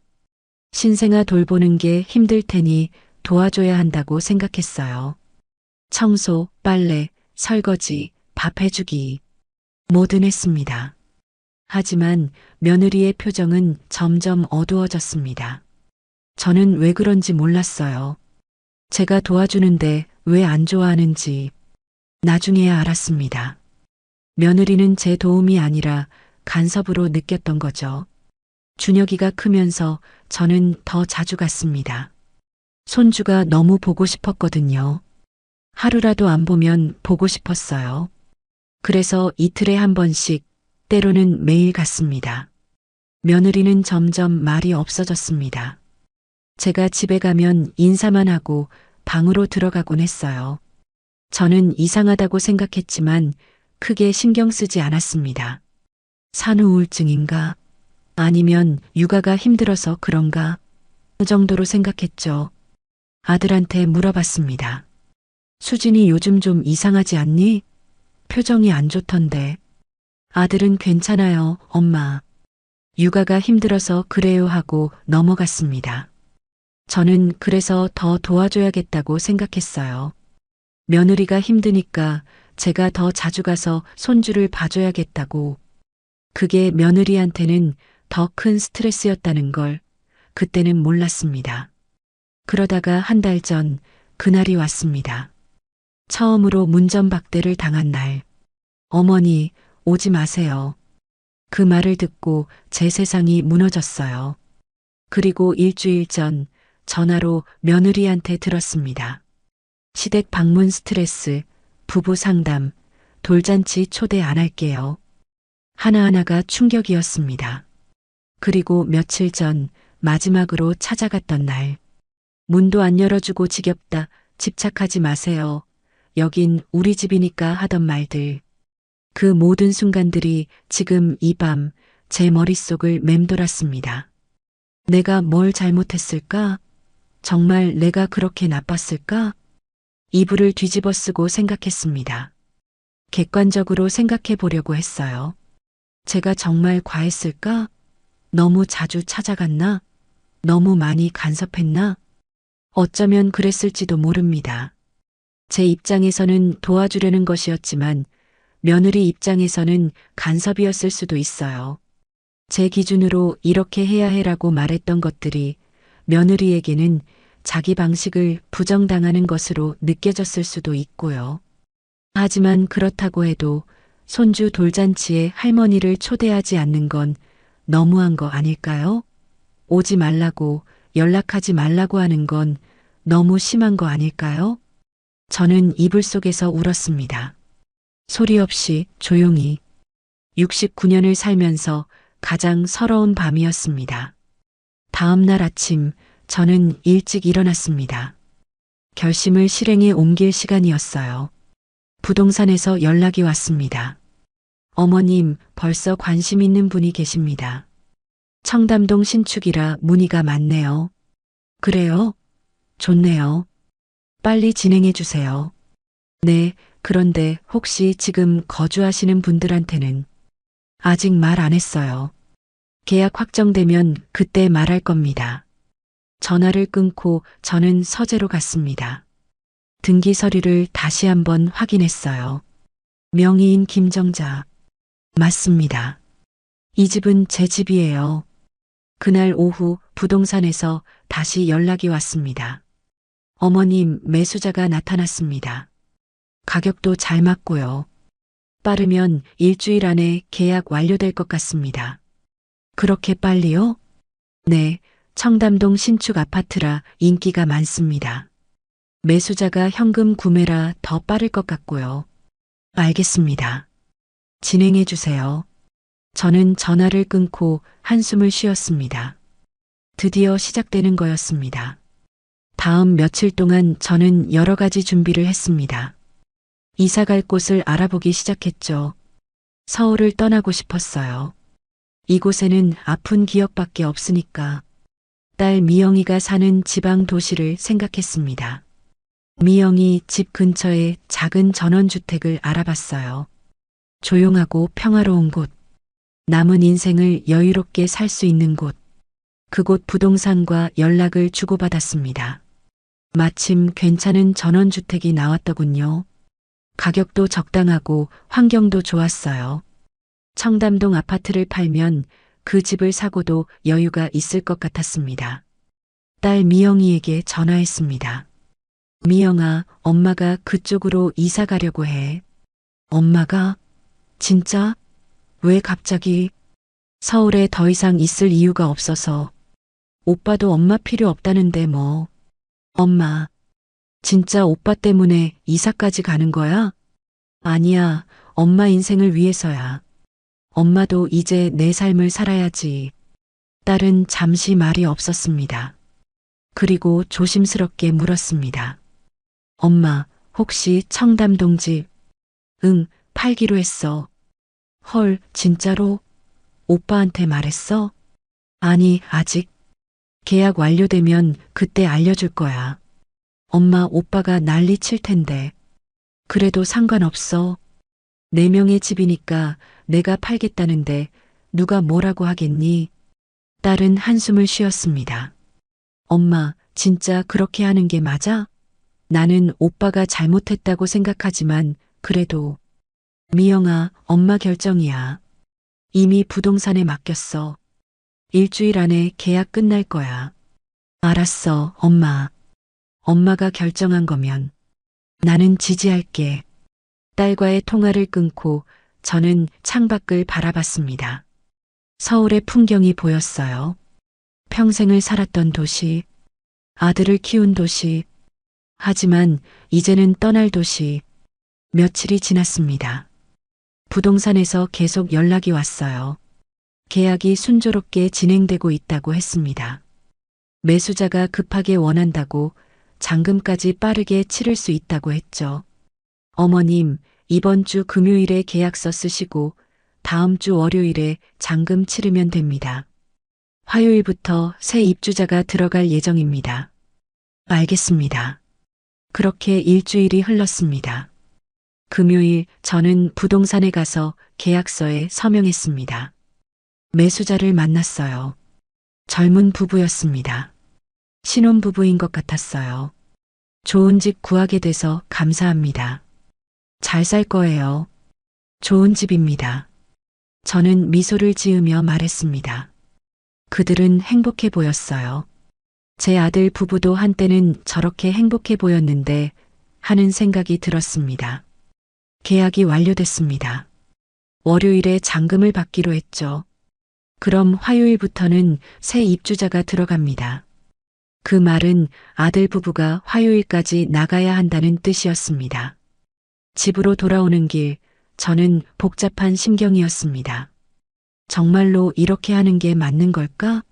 A: 신생아 돌보는 게 힘들 테니 도와줘야 한다고 생각했어요. 청소, 빨래, 설거지, 밥 해주기. 뭐든 했습니다. 하지만 며느리의 표정은 점점 어두워졌습니다. 저는 왜 그런지 몰랐어요. 제가 도와주는데 왜 안 좋아하는지 나중에야 알았습니다. 며느리는 제 도움이 아니라 간섭으로 느꼈던 거죠. 준혁이가 크면서 저는 더 자주 갔습니다. 손주가 너무 보고 싶었거든요. 하루라도 안 보면 보고 싶었어요. 그래서 이틀에 한 번씩, 때로는 매일 갔습니다. 며느리는 점점 말이 없어졌습니다. 제가 집에 가면 인사만 하고 방으로 들어가곤 했어요. 저는 이상하다고 생각했지만 크게 신경 쓰지 않았습니다. 산후우울증인가? 아니면 육아가 힘들어서 그런가? 그 정도로 생각했죠. 아들한테 물어봤습니다. 수진이 요즘 좀 이상하지 않니? 표정이 안 좋던데. 아들은 괜찮아요, 엄마. 육아가 힘들어서 그래요 하고 넘어갔습니다. 저는 그래서 더 도와줘야겠다고 생각했어요. 며느리가 힘드니까 제가 더 자주 가서 손주를 봐줘야겠다고. 그게 며느리한테는 더 큰 스트레스였다는 걸 그때는 몰랐습니다. 그러다가 한 달 전 그날이 왔습니다. 처음으로 문전박대를 당한 날. 어머니, 오지 마세요. 그 말을 듣고 제 세상이 무너졌어요. 그리고 일주일 전 전화로 며느리한테 들었습니다. 시댁 방문 스트레스, 부부 상담, 돌잔치 초대 안 할게요. 하나하나가 충격이었습니다. 그리고 며칠 전 마지막으로 찾아갔던 날. 문도 안 열어주고 지겹다, 집착하지 마세요. 여긴 우리 집이니까 하던 말들. 그 모든 순간들이 지금 이 밤 제 머릿속을 맴돌았습니다. 내가 뭘 잘못했을까? 정말 내가 그렇게 나빴을까? 이불을 뒤집어 쓰고 생각했습니다. 객관적으로 생각해 보려고 했어요. 제가 정말 과했을까? 너무 자주 찾아갔나? 너무 많이 간섭했나? 어쩌면 그랬을지도 모릅니다. 제 입장에서는 도와주려는 것이었지만 며느리 입장에서는 간섭이었을 수도 있어요. 제 기준으로 이렇게 해야 해라고 말했던 것들이 며느리에게는 자기 방식을 부정당하는 것으로 느껴졌을 수도 있고요. 하지만 그렇다고 해도 손주 돌잔치에 할머니를 초대하지 않는 건 너무한 거 아닐까요? 오지 말라고, 연락하지 말라고 하는 건 너무 심한 거 아닐까요? 저는 이불 속에서 울었습니다. 소리 없이 조용히. 69년을 살면서 가장 서러운 밤이었습니다. 다음 날 아침 저는 일찍 일어났습니다. 결심을 실행에 옮길 시간이었어요. 부동산에서 연락이 왔습니다. 어머님, 벌써 관심 있는 분이 계십니다. 청담동 신축이라 문의가 많네요. 그래요? 좋네요. 빨리 진행해 주세요. 네, 그런데 혹시 지금 거주하시는 분들한테는 아직 말 안 했어요. 계약 확정되면 그때 말할 겁니다. 전화를 끊고 저는 서재로 갔습니다. 등기 서류를 다시 한번 확인했어요. 명의인 김정자. 맞습니다. 이 집은 제 집이에요. 그날 오후 부동산에서 다시 연락이 왔습니다. 어머님, 매수자가 나타났습니다. 가격도 잘 맞고요. 빠르면 일주일 안에 계약 완료될 것 같습니다. 그렇게 빨리요? 네, 청담동 신축 아파트라 인기가 많습니다. 매수자가 현금 구매라 더 빠를 것 같고요. 알겠습니다. 진행해 주세요. 저는 전화를 끊고 한숨을 쉬었습니다. 드디어 시작되는 거였습니다. 다음 며칠 동안 저는 여러 가지 준비를 했습니다. 이사 갈 곳을 알아보기 시작했죠. 서울을 떠나고 싶었어요. 이곳에는 아픈 기억밖에 없으니까. 딸 미영이가 사는 지방 도시를 생각했습니다. 미영이 집 근처에 작은 전원주택을 알아봤어요. 조용하고 평화로운 곳. 남은 인생을 여유롭게 살 수 있는 곳. 그곳 부동산과 연락을 주고받았습니다. 마침 괜찮은 전원주택이 나왔더군요. 가격도 적당하고 환경도 좋았어요. 청담동 아파트를 팔면 그 집을 사고도 여유가 있을 것 같았습니다. 딸 미영이에게 전화했습니다. 미영아, 엄마가 그쪽으로 이사 가려고 해. 엄마가? 진짜? 왜 갑자기? 서울에 더 이상 있을 이유가 없어서. 오빠도 엄마 필요 없다는데 뭐. 엄마, 진짜 오빠 때문에 이사까지 가는 거야? 아니야, 엄마 인생을 위해서야. 엄마도 이제 내 삶을 살아야지. 딸은 잠시 말이 없었습니다. 그리고 조심스럽게 물었습니다. 엄마, 혹시 청담동 집? 응, 팔기로 했어. 헐, 진짜로? 오빠한테 말했어? 아니, 아직. 계약 완료되면 그때 알려줄 거야. 엄마, 오빠가 난리 칠 텐데. 그래도 상관없어. 네 명의 집이니까 내가 팔겠다는데 누가 뭐라고 하겠니? 딸은 한숨을 쉬었습니다. 엄마, 진짜 그렇게 하는 게 맞아? 나는 오빠가 잘못했다고 생각하지만 그래도. 미영아, 엄마 결정이야. 이미 부동산에 맡겼어. 일주일 안에 계약 끝날 거야. 알았어, 엄마. 엄마가 결정한 거면 나는 지지할게. 딸과의 통화를 끊고 저는 창밖을 바라봤습니다. 서울의 풍경이 보였어요. 평생을 살았던 도시, 아들을 키운 도시, 하지만 이제는 떠날 도시. 며칠이 지났습니다. 부동산에서 계속 연락이 왔어요. 계약이 순조롭게 진행되고 있다고 했습니다. 매수자가 급하게 원한다고 잔금까지 빠르게 치를 수 있다고 했죠. 어머님, 이번 주 금요일에 계약서 쓰시고 다음 주 월요일에 잔금 치르면 됩니다. 화요일부터 새 입주자가 들어갈 예정입니다. 알겠습니다. 그렇게 일주일이 흘렀습니다. 금요일 저는 부동산에 가서 계약서에 서명했습니다. 매수자를 만났어요. 젊은 부부였습니다. 신혼부부인 것 같았어요. 좋은 집 구하게 돼서 감사합니다. 잘 살 거예요. 좋은 집입니다. 저는 미소를 지으며 말했습니다. 그들은 행복해 보였어요. 제 아들 부부도 한때는 저렇게 행복해 보였는데 하는 생각이 들었습니다. 계약이 완료됐습니다. 월요일에 잔금을 받기로 했죠. 그럼 화요일부터는 새 입주자가 들어갑니다. 그 말은 아들 부부가 화요일까지 나가야 한다는 뜻이었습니다. 집으로 돌아오는 길, 저는 복잡한 심경이었습니다. 정말로 이렇게 하는 게 맞는 걸까?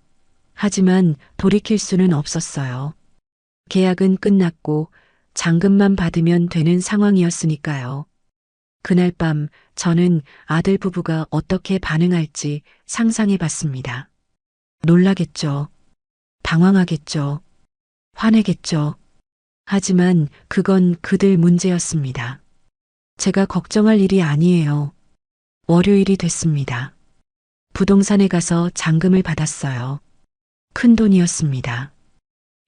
A: 하지만 돌이킬 수는 없었어요. 계약은 끝났고 잔금만 받으면 되는 상황이었으니까요. 그날 밤 저는 아들 부부가 어떻게 반응할지 상상해 봤습니다. 놀라겠죠. 당황하겠죠. 화내겠죠. 하지만 그건 그들 문제였습니다. 제가 걱정할 일이 아니에요. 월요일이 됐습니다. 부동산에 가서 잔금을 받았어요. 큰 돈이었습니다.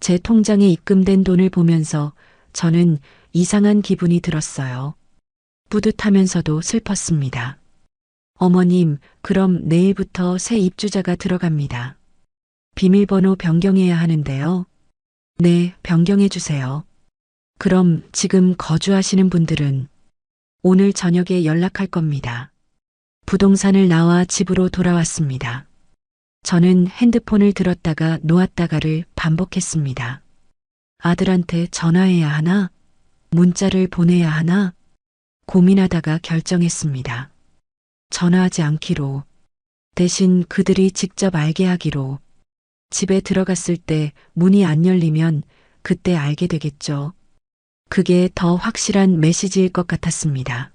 A: 제 통장에 입금된 돈을 보면서 저는 이상한 기분이 들었어요. 뿌듯하면서도 슬펐습니다. 어머님, 그럼 내일부터 새 입주자가 들어갑니다. 비밀번호 변경해야 하는데요. 네, 변경해 주세요. 그럼 지금 거주하시는 분들은 오늘 저녁에 연락할 겁니다. 부동산을 나와 집으로 돌아왔습니다. 저는 핸드폰을 들었다가 놓았다가를 반복했습니다. 아들한테 전화해야 하나? 문자를 보내야 하나? 고민하다가 결정했습니다. 전화하지 않기로. 대신 그들이 직접 알게 하기로. 집에 들어갔을 때 문이 안 열리면 그때 알게 되겠죠. 그게 더 확실한 메시지일 것 같았습니다.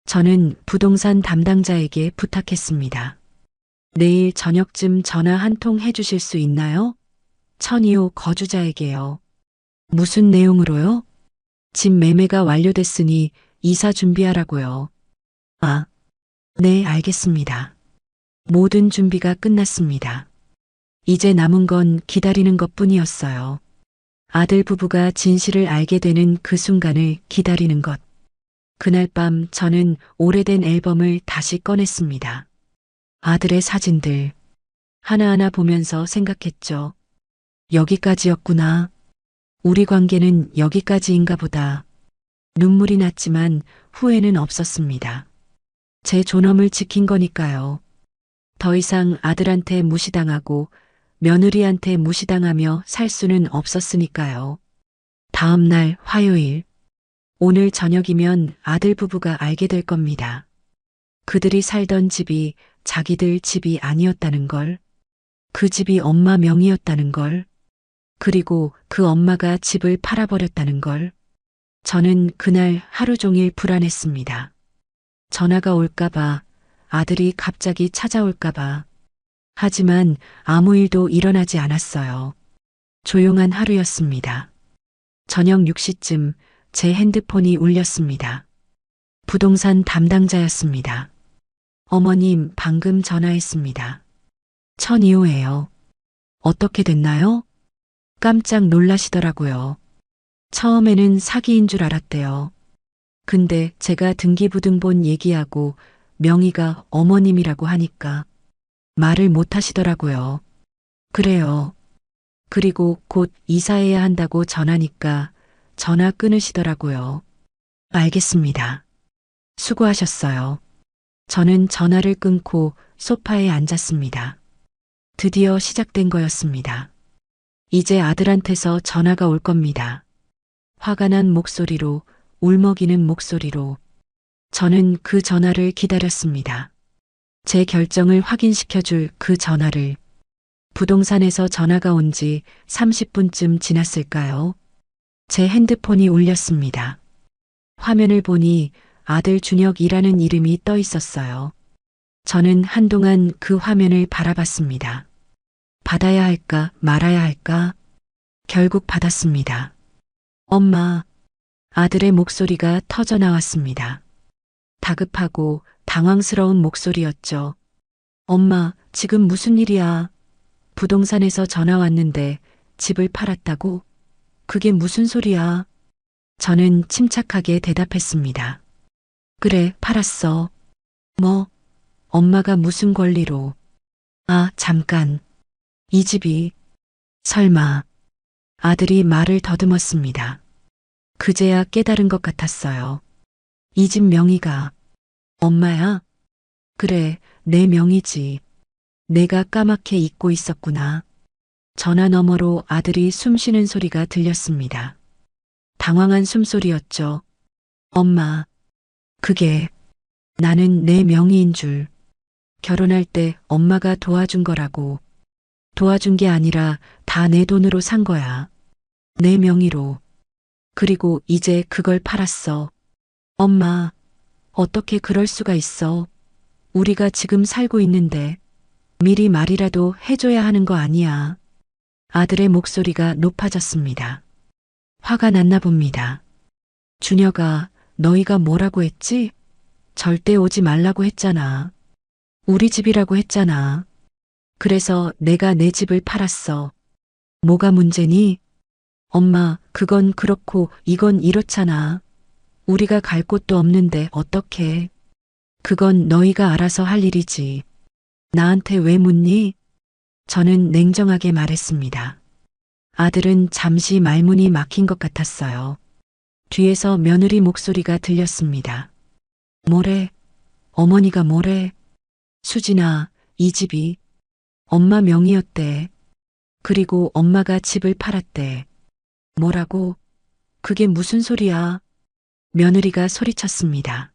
A: 저는 부동산 담당자에게 부탁했습니다. 내일 저녁쯤 전화 한 통 해주실 수 있나요? 천이호 거주자에게요. 무슨 내용으로요? 집 매매가 완료됐으니 이사 준비하라고요. 아, 네, 알겠습니다. 모든 준비가 끝났습니다. 이제 남은 건 기다리는 것뿐이었어요. 아들 부부가 진실을 알게 되는 그 순간을 기다리는 것. 그날 밤 저는 오래된 앨범을 다시 꺼냈습니다. 아들의 사진들 하나하나 보면서 생각했죠. 여기까지였구나. 우리 관계는 여기까지인가 보다. 눈물이 났지만 후회는 없었습니다. 제 존엄을 지킨 거니까요. 더 이상 아들한테 무시당하고 며느리한테 무시당하며 살 수는 없었으니까요. 다음 날 화요일. 오늘 저녁이면 아들 부부가 알게 될 겁니다. 그들이 살던 집이 자기들 집이 아니었다는 걸. 그 집이 엄마 명의였다는 걸. 그리고 그 엄마가 집을 팔아버렸다는 걸. 저는 그날 하루 종일 불안했습니다. 전화가 올까봐, 아들이 갑자기 찾아올까봐. 하지만 아무 일도 일어나지 않았어요. 조용한 하루였습니다. 저녁 6시쯤 제 핸드폰이 울렸습니다. 부동산 담당자였습니다. 어머님, 방금 전화했습니다. 천이호예요. 어떻게 됐나요? 깜짝 놀라시더라고요. 처음에는 사기인 줄 알았대요. 근데 제가 등기부등본 얘기하고 명의가 어머님이라고 하니까 말을 못 하시더라고요. 그래요. 그리고 곧 이사해야 한다고 전하니까 전화 끊으시더라고요. 알겠습니다. 수고하셨어요. 저는 전화를 끊고 소파에 앉았습니다. 드디어 시작된 거였습니다. 이제 아들한테서 전화가 올 겁니다. 화가 난 목소리로, 울먹이는 목소리로. 저는 그 전화를 기다렸습니다. 제 결정을 확인시켜줄 그 전화를. 부동산에서 전화가 온 지 30분쯤 지났을까요? 제 핸드폰이 울렸습니다. 화면을 보니 아들 준혁이라는 이름이 떠 있었어요. 저는 한동안 그 화면을 바라봤습니다. 받아야 할까 말아야 할까? 결국 받았습니다. 엄마, 아들의 목소리가 터져 나왔습니다. 다급하고 당황스러운 목소리였죠. 엄마, 지금 무슨 일이야? 부동산에서 전화 왔는데 집을 팔았다고? 그게 무슨 소리야? 저는 침착하게 대답했습니다. 그래, 팔았어. 뭐? 엄마가 무슨 권리로? 아, 잠깐. 이 집이. 설마. 아들이 말을 더듬었습니다. 그제야 깨달은 것 같았어요. 이 집 명의가. 엄마야? 그래, 내 명의지. 내가 까맣게 잊고 있었구나. 전화 너머로 아들이 숨 쉬는 소리가 들렸습니다. 당황한 숨소리였죠. 엄마, 그게 나는 내 명의인 줄. 결혼할 때 엄마가 도와준 거라고. 도와준 게 아니라 다 내 돈으로 산 거야. 내 명의로. 그리고 이제 그걸 팔았어. 엄마, 어떻게 그럴 수가 있어? 우리가 지금 살고 있는데 미리 말이라도 해줘야 하는 거 아니야. 아들의 목소리가 높아졌습니다. 화가 났나 봅니다. 준혁아, 너희가 뭐라고 했지? 절대 오지 말라고 했잖아. 우리 집이라고 했잖아. 그래서 내가 내 집을 팔았어. 뭐가 문제니? 엄마, 그건 그렇고 이건 이렇잖아. 우리가 갈 곳도 없는데 어떡해. 그건 너희가 알아서 할 일이지. 나한테 왜 묻니? 저는 냉정하게 말했습니다. 아들은 잠시 말문이 막힌 것 같았어요. 뒤에서 며느리 목소리가 들렸습니다. 뭐래? 어머니가 뭐래? 수진아, 이 집이 엄마 명의였대. 그리고 엄마가 집을 팔았대. 뭐라고? 그게 무슨 소리야? 며느리가 소리쳤습니다.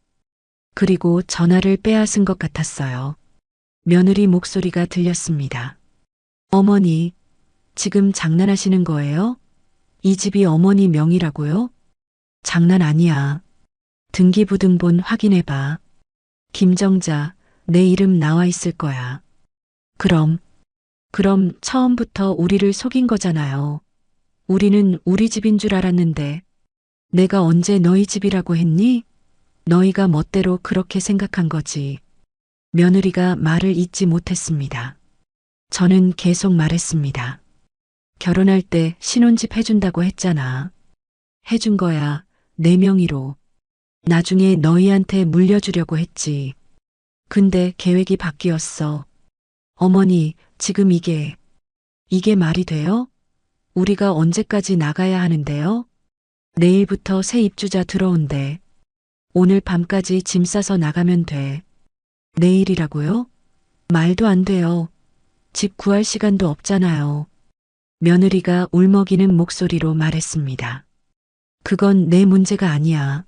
A: 그리고 전화를 빼앗은 것 같았어요. 며느리 목소리가 들렸습니다. 어머니, 지금 장난하시는 거예요? 이 집이 어머니 명의라고요? 장난 아니야. 등기부등본 확인해봐. 김정자, 내 이름 나와 있을 거야. 그럼 처음부터 우리를 속인 거잖아요. 우리는 우리 집인 줄 알았는데 내가 언제 너희 집이라고 했니? 너희가 멋대로 그렇게 생각한 거지. 며느리가 말을 잇지 못했습니다. 저는 계속 말했습니다. 결혼할 때 신혼집 해준다고 했잖아. 해준 거야. 내 명의로. 나중에 너희한테 물려주려고 했지. 근데 계획이 바뀌었어. 어머니, 지금 이게 말이 돼요? 우리가 언제까지 나가야 하는데요? 내일부터 새 입주자 들어온대. 오늘 밤까지 짐 싸서 나가면 돼. 내일이라고요? 말도 안 돼요. 집 구할 시간도 없잖아요. 며느리가 울먹이는 목소리로 말했습니다. 그건 내 문제가 아니야.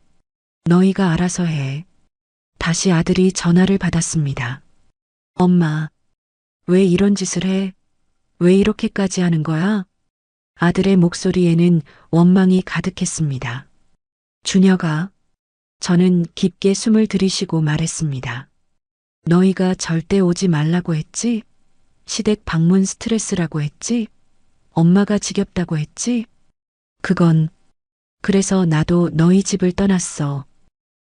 A: 너희가 알아서 해. 다시 아들이 전화를 받았습니다. 엄마, 왜 이런 짓을 해? 왜 이렇게까지 하는 거야? 아들의 목소리에는 원망이 가득했습니다. 준혁아, 저는 깊게 숨을 들이쉬고 말했습니다. 너희가 절대 오지 말라고 했지? 시댁 방문 스트레스라고 했지? 엄마가 지겹다고 했지? 그래서 나도 너희 집을 떠났어.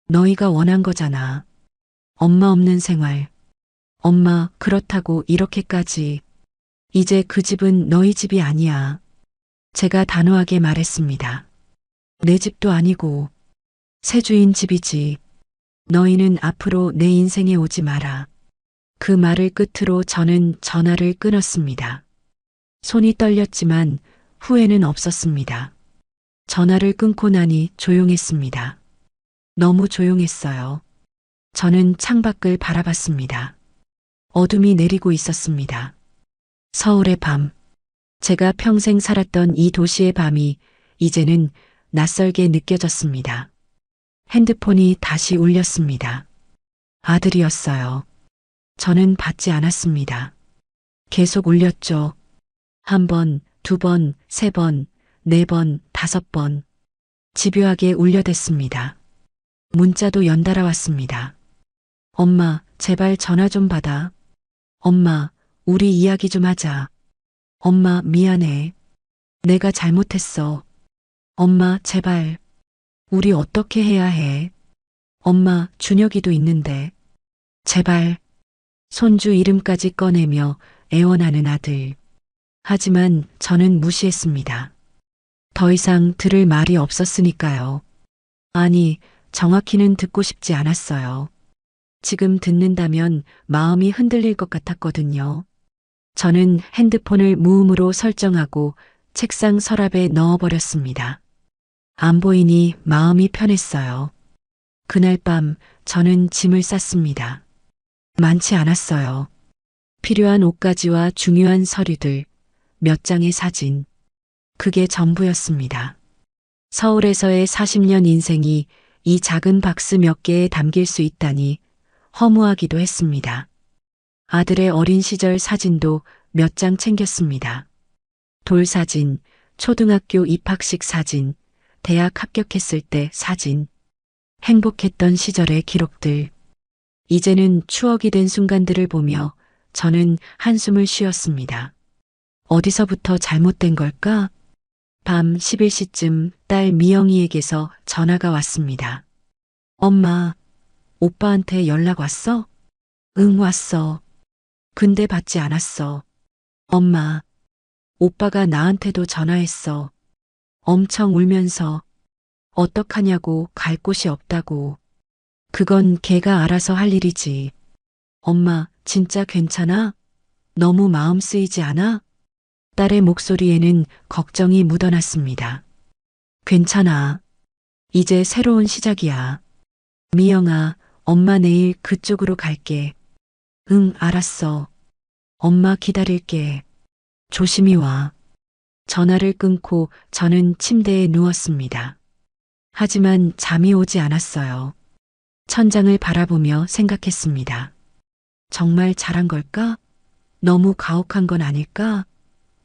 A: 너희가 원한 거잖아. 엄마 없는 생활. 엄마, 그렇다고 이렇게까지. 이제 그 집은 너희 집이 아니야. 제가 단호하게 말했습니다. 내 집도 아니고 새 주인 집이지. 너희는 앞으로 내 인생에 오지 마라. 그 말을 끝으로 저는 전화를 끊었습니다. 손이 떨렸지만 후회는 없었습니다. 전화를 끊고 나니 조용했습니다. 너무 조용했어요. 저는 창밖을 바라봤습니다. 어둠이 내리고 있었습니다. 서울의 밤. 제가 평생 살았던 이 도시의 밤이 이제는 낯설게 느껴졌습니다. 핸드폰이 다시 울렸습니다. 아들이었어요. 저는 받지 않았습니다. 계속 울렸죠. 한 번, 두 번, 세 번, 네 번, 다섯 번. 집요하게 울려댔습니다. 문자도 연달아 왔습니다. 엄마, 제발 전화 좀 받아. 엄마, 우리 이야기 좀 하자. 엄마, 미안해. 내가 잘못했어. 엄마, 제발. 우리 어떻게 해야 해? 엄마, 준혁이도 있는데. 제발. 손주 이름까지 꺼내며 애원하는 아들. 하지만 저는 무시했습니다. 더 이상 들을 말이 없었으니까요. 아니, 정확히는 듣고 싶지 않았어요. 지금 듣는다면 마음이 흔들릴 것 같았거든요. 저는 핸드폰을 무음으로 설정하고 책상 서랍에 넣어버렸습니다. 안 보이니 마음이 편했어요. 그날 밤 저는 짐을 쌌습니다. 많지 않았어요. 필요한 옷가지와 중요한 서류들, 몇 장의 사진. 그게 전부였습니다. 서울에서의 40년 인생이 이 작은 박스 몇 개에 담길 수 있다니 허무하기도 했습니다. 아들의 어린 시절 사진도 몇 장 챙겼습니다. 돌사진, 초등학교 입학식 사진, 대학 합격했을 때 사진, 행복했던 시절의 기록들. 이제는 추억이 된 순간들을 보며 저는 한숨을 쉬었습니다. 어디서부터 잘못된 걸까? 밤 11시쯤 딸 미영이에게서 전화가 왔습니다. 엄마, 오빠한테 연락 왔어? 응, 왔어. 근데 받지 않았어. 엄마, 오빠가 나한테도 전화했어. 엄청 울면서 어떡하냐고, 갈 곳이 없다고. 그건 걔가 알아서 할 일이지. 엄마, 진짜 괜찮아? 너무 마음 쓰이지 않아? 딸의 목소리에는 걱정이 묻어났습니다. 괜찮아. 이제 새로운 시작이야. 미영아, 엄마 내일 그쪽으로 갈게. 응, 알았어. 엄마 기다릴게. 조심히 와. 전화를 끊고 저는 침대에 누웠습니다. 하지만 잠이 오지 않았어요. 천장을 바라보며 생각했습니다. 정말 잘한 걸까? 너무 가혹한 건 아닐까?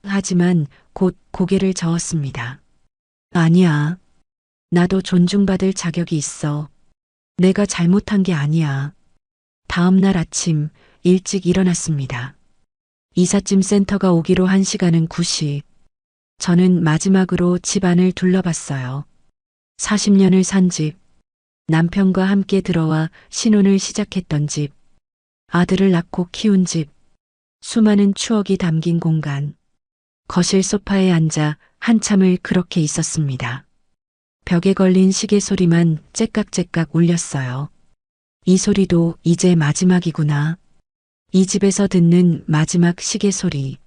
A: 하지만 곧 고개를 저었습니다. 아니야. 나도 존중받을 자격이 있어. 내가 잘못한 게 아니야. 다음 날 아침 일찍 일어났습니다. 이삿짐 센터가 오기로 한 시간은 9시. 저는 마지막으로 집안을 둘러봤어요. 40년을 산 집, 남편과 함께 들어와 신혼을 시작했던 집, 아들을 낳고 키운 집, 수많은 추억이 담긴 공간. 거실 소파에 앉아 한참을 그렇게 있었습니다. 벽에 걸린 시계 소리만 째깍째깍 울렸어요. 이 소리도 이제 마지막이구나. 이 집에서 듣는 마지막 시계 소리.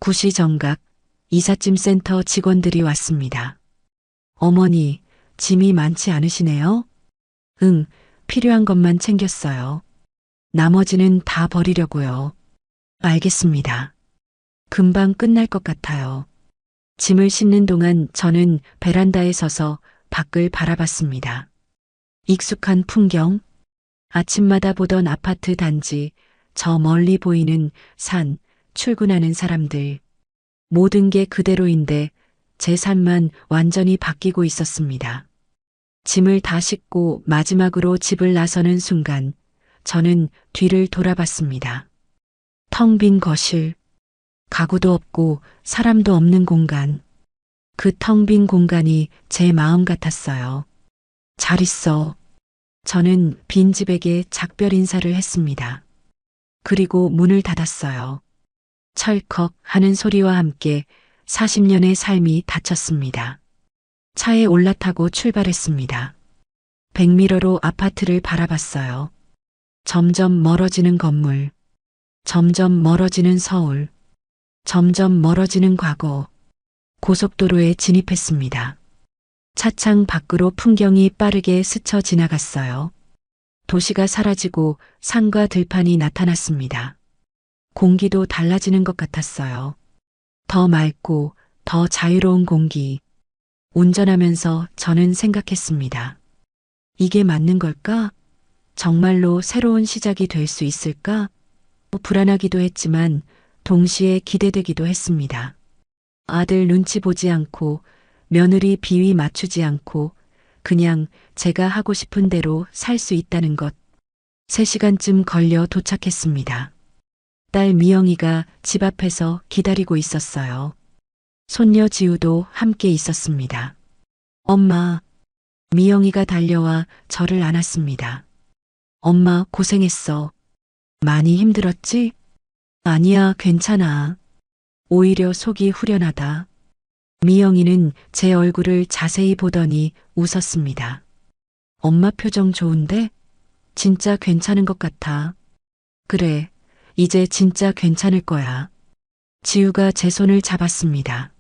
A: 9시 정각 이삿짐 센터 직원들이 왔습니다. 어머니, 짐이 많지 않으시네요? 응, 필요한 것만 챙겼어요. 나머지는 다 버리려고요. 알겠습니다. 금방 끝날 것 같아요. 짐을 싣는 동안 저는 베란다에 서서 밖을 바라봤습니다. 익숙한 풍경, 아침마다 보던 아파트 단지, 저 멀리 보이는 산, 출근하는 사람들. 모든 게 그대로인데 제 삶만 완전히 바뀌고 있었습니다. 짐을 다 싣고 마지막으로 집을 나서는 순간 저는 뒤를 돌아봤습니다. 텅 빈 거실, 가구도 없고 사람도 없는 공간. 그 텅 빈 공간이 제 마음 같았어요. 잘 있어. 저는 빈 집에게 작별 인사를 했습니다. 그리고 문을 닫았어요. 철컥 하는 소리와 함께 40년의 삶이 닫혔습니다. 차에 올라타고 출발했습니다. 백미러로 아파트를 바라봤어요. 점점 멀어지는 건물, 점점 멀어지는 서울, 점점 멀어지는 과거. 고속도로에 진입했습니다. 차창 밖으로 풍경이 빠르게 스쳐 지나갔어요. 도시가 사라지고 산과 들판이 나타났습니다. 공기도 달라지는 것 같았어요. 더 맑고 더 자유로운 공기. 운전하면서 저는 생각했습니다. 이게 맞는 걸까? 정말로 새로운 시작이 될 수 있을까? 불안하기도 했지만 동시에 기대되기도 했습니다. 아들 눈치 보지 않고 며느리 비위 맞추지 않고 그냥 제가 하고 싶은 대로 살 수 있다는 것. 3시간쯤 걸려 도착했습니다. 딸 미영이가 집 앞에서 기다리고 있었어요. 손녀 지우도 함께 있었습니다. 엄마, 미영이가 달려와 저를 안았습니다. 엄마 고생했어. 많이 힘들었지? 아니야, 괜찮아. 오히려 속이 후련하다. 미영이는 제 얼굴을 자세히 보더니 웃었습니다. 엄마 표정 좋은데? 진짜 괜찮은 것 같아. 그래, 이제 진짜 괜찮을 거야. 지우가 제 손을 잡았습니다.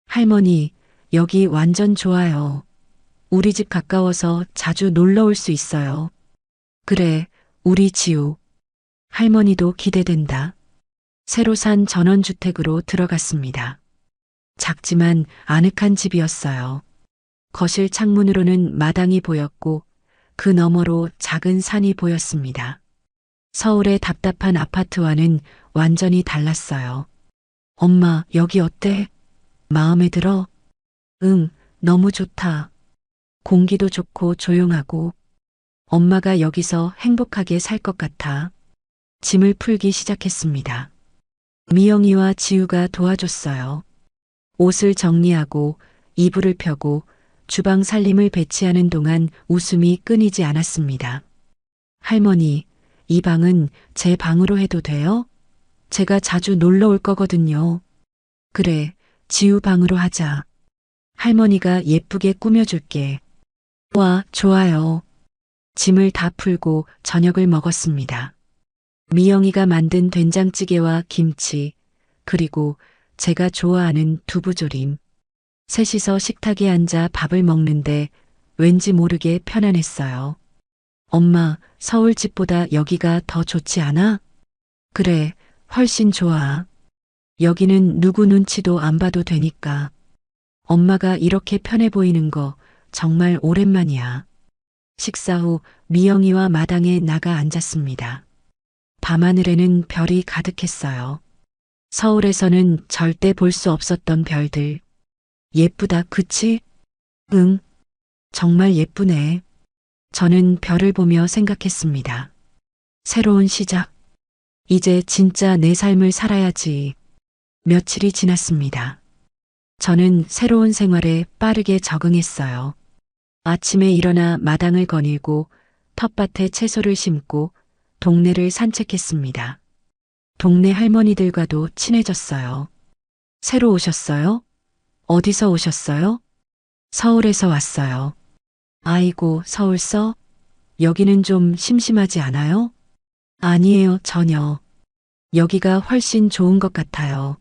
A: 할머니, 여기 완전 좋아요. 우리 집 가까워서 자주 놀러 올 수 있어요. 그래, 우리 지우. 할머니도 기대된다. 새로 산 전원주택으로 들어갔습니다. 작지만 아늑한 집이었어요. 거실 창문으로는 마당이 보였고 그 너머로 작은 산이 보였습니다. 서울의 답답한 아파트와는 완전히 달랐어요. 엄마, 여기 어때? 마음에 들어? 응, 너무 좋다. 공기도 좋고 조용하고 엄마가 여기서 행복하게 살 것 같아. 짐을 풀기 시작했습니다. 미영이와 지우가 도와줬어요. 옷을 정리하고 이불을 펴고 주방 살림을 배치하는 동안 웃음이 끊이지 않았습니다. 할머니, 이 방은 제 방으로 해도 돼요? 제가 자주 놀러 올 거거든요. 그래, 지우 방으로 하자. 할머니가 예쁘게 꾸며줄게. 와, 좋아요. 짐을 다 풀고 저녁을 먹었습니다. 미영이가 만든 된장찌개와 김치, 그리고 제가 좋아하는 두부조림. 셋이서 식탁에 앉아 밥을 먹는데 왠지 모르게 편안했어요. 엄마, 서울 집보다 여기가 더 좋지 않아? 그래, 훨씬 좋아. 여기는 누구 눈치도 안 봐도 되니까. 엄마가 이렇게 편해 보이는 거 정말 오랜만이야. 식사 후 미영이와 마당에 나가 앉았습니다. 밤하늘에는 별이 가득했어요. 서울에서는 절대 볼 수 없었던 별들. 예쁘다, 그치? 응, 정말 예쁘네. 저는 별을 보며 생각했습니다. 새로운 시작. 이제 진짜 내 삶을 살아야지. 며칠이 지났습니다. 저는 새로운 생활에 빠르게 적응했어요. 아침에 일어나 마당을 거닐고 텃밭에 채소를 심고 동네를 산책했습니다. 동네 할머니들과도 친해졌어요. 새로 오셨어요? 어디서 오셨어요? 서울에서 왔어요. 아이고, 서울서? 여기는 좀 심심하지 않아요? 아니에요, 전혀. 여기가 훨씬 좋은 것 같아요.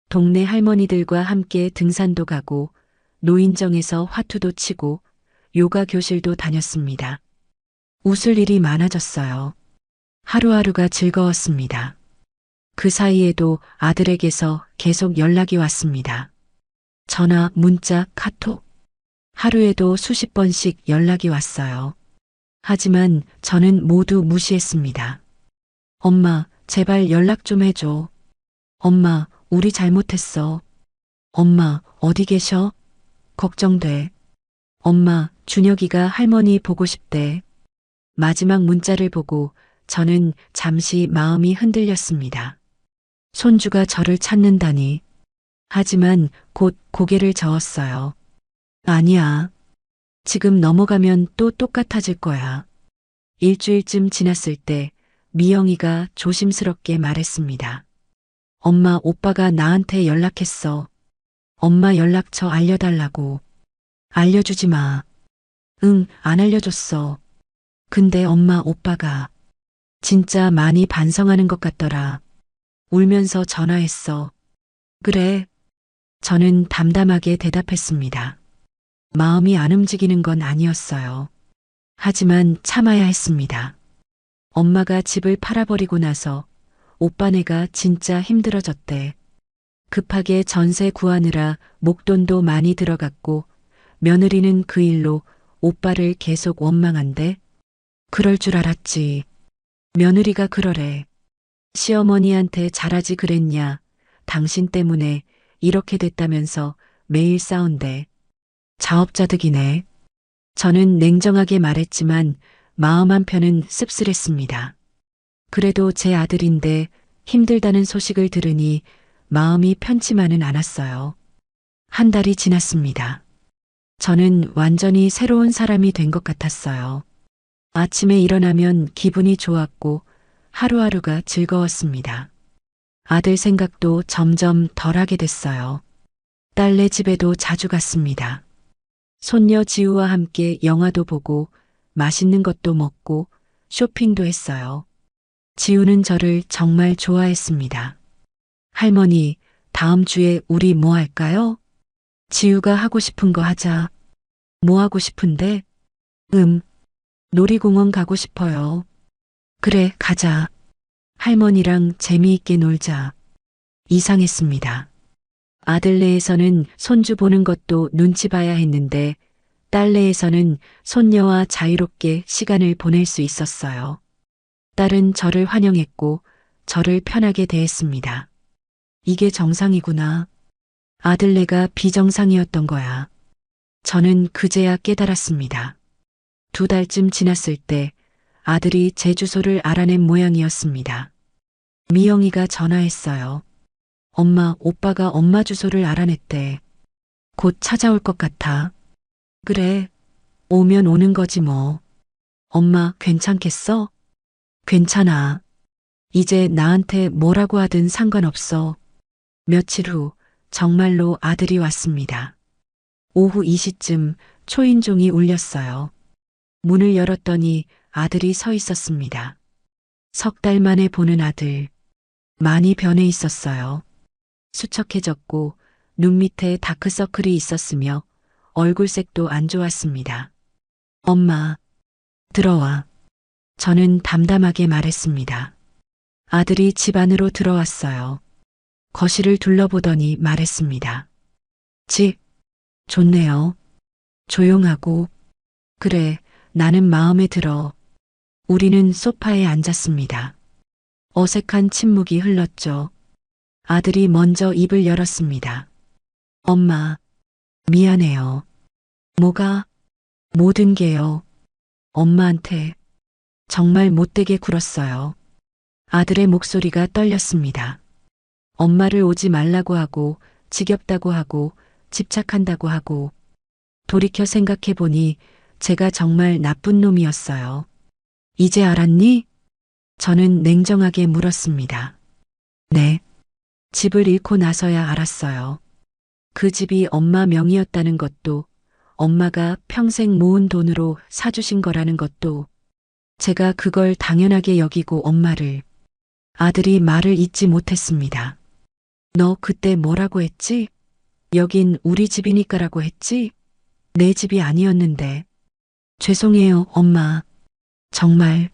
A: 동네 할머니들과 함께 등산도 가고 노인정에서 화투도 치고 요가 교실도 다녔습니다. 웃을 일이 많아졌어요. 하루하루가 즐거웠습니다. 그 사이에도 아들에게서 계속 연락이 왔습니다. 전화, 문자, 카톡. 하루에도 수십 번씩 연락이 왔어요. 하지만 저는 모두 무시했습니다. 엄마, 제발 연락 좀 해줘. 엄마, 우리 잘못했어. 엄마, 어디 계셔? 걱정돼. 엄마, 준혁이가 할머니 보고 싶대. 마지막 문자를 보고 저는 잠시 마음이 흔들렸습니다. 손주가 저를 찾는다니. 하지만 곧 고개를 저었어요. 아니야. 지금 넘어가면 또 똑같아질 거야. 일주일쯤 지났을 때 미영이가 조심스럽게 말했습니다. 엄마, 오빠가 나한테 연락했어. 엄마 연락처 알려달라고. 알려주지 마. 응, 안 알려줬어. 근데 엄마, 오빠가 진짜 많이 반성하는 것 같더라. 울면서 전화했어. 그래. 저는 담담하게 대답했습니다. 마음이 안 움직이는 건 아니었어요. 하지만 참아야 했습니다. 엄마가 집을 팔아버리고 나서 오빠네가 진짜 힘들어졌대. 급하게 전세 구하느라 목돈도 많이 들어갔고 며느리는 그 일로 오빠를 계속 원망한대. 그럴 줄 알았지. 며느리가 그러래. 시어머니한테 잘하지 그랬냐. 당신 때문에 이렇게 됐다면서 매일 싸운대. 자업자득이네. 저는 냉정하게 말했지만 마음 한편은 씁쓸했습니다. 그래도 제 아들인데 힘들다는 소식을 들으니 마음이 편치만은 않았어요. 한 달이 지났습니다. 저는 완전히 새로운 사람이 된 것 같았어요. 아침에 일어나면 기분이 좋았고 하루하루가 즐거웠습니다. 아들 생각도 점점 덜하게 됐어요. 딸네 집에도 자주 갔습니다. 손녀 지우와 함께 영화도 보고 맛있는 것도 먹고 쇼핑도 했어요. 지우는 저를 정말 좋아했습니다. 할머니, 다음 주에 우리 뭐 할까요? 지우가 하고 싶은 거 하자. 뭐 하고 싶은데? 놀이공원 가고 싶어요. 그래, 가자. 할머니랑 재미있게 놀자. 이상했습니다. 아들네에서는 손주 보는 것도 눈치 봐야 했는데 딸네에서는 손녀와 자유롭게 시간을 보낼 수 있었어요. 딸은 저를 환영했고 저를 편하게 대했습니다. 이게 정상이구나. 아들네가 비정상이었던 거야. 저는 그제야 깨달았습니다. 2달쯤 지났을 때 아들이 제 주소를 알아낸 모양이었습니다. 미영이가 전화했어요. 엄마, 오빠가 엄마 주소를 알아냈대. 곧 찾아올 것 같아. 그래, 오면 오는 거지 뭐. 엄마, 괜찮겠어? 괜찮아. 이제 나한테 뭐라고 하든 상관없어. 며칠 후 정말로 아들이 왔습니다. 오후 2시쯤 초인종이 울렸어요. 문을 열었더니 아들이 서 있었습니다. 3달 만에 보는 아들. 많이 변해 있었어요. 수척해졌고 눈 밑에 다크서클이 있었으며 얼굴색도 안 좋았습니다. 엄마, 들어와. 저는 담담하게 말했습니다. 아들이 집 안으로 들어왔어요. 거실을 둘러보더니 말했습니다. 집, 좋네요. 조용하고. 그래, 나는 마음에 들어. 우리는 소파에 앉았습니다. 어색한 침묵이 흘렀죠. 아들이 먼저 입을 열었습니다. 엄마, 미안해요. 뭐가? 모든 게요. 엄마한테 정말 못되게 굴었어요. 아들의 목소리가 떨렸습니다. 엄마를 오지 말라고 하고, 지겹다고 하고, 집착한다고 하고, 돌이켜 생각해 보니 제가 정말 나쁜 놈이었어요. 이제 알았니? 저는 냉정하게 물었습니다. 네. 집을 잃고 나서야 알았어요. 그 집이 엄마 명의였다는 것도, 엄마가 평생 모은 돈으로 사주신 거라는 것도, 제가 그걸 당연하게 여기고 엄마를, 아들이 말을 잇지 못했습니다. 너 그때 뭐라고 했지? 여긴 우리 집이니까라고 했지? 내 집이 아니었는데. 죄송해요, 엄마. 정말,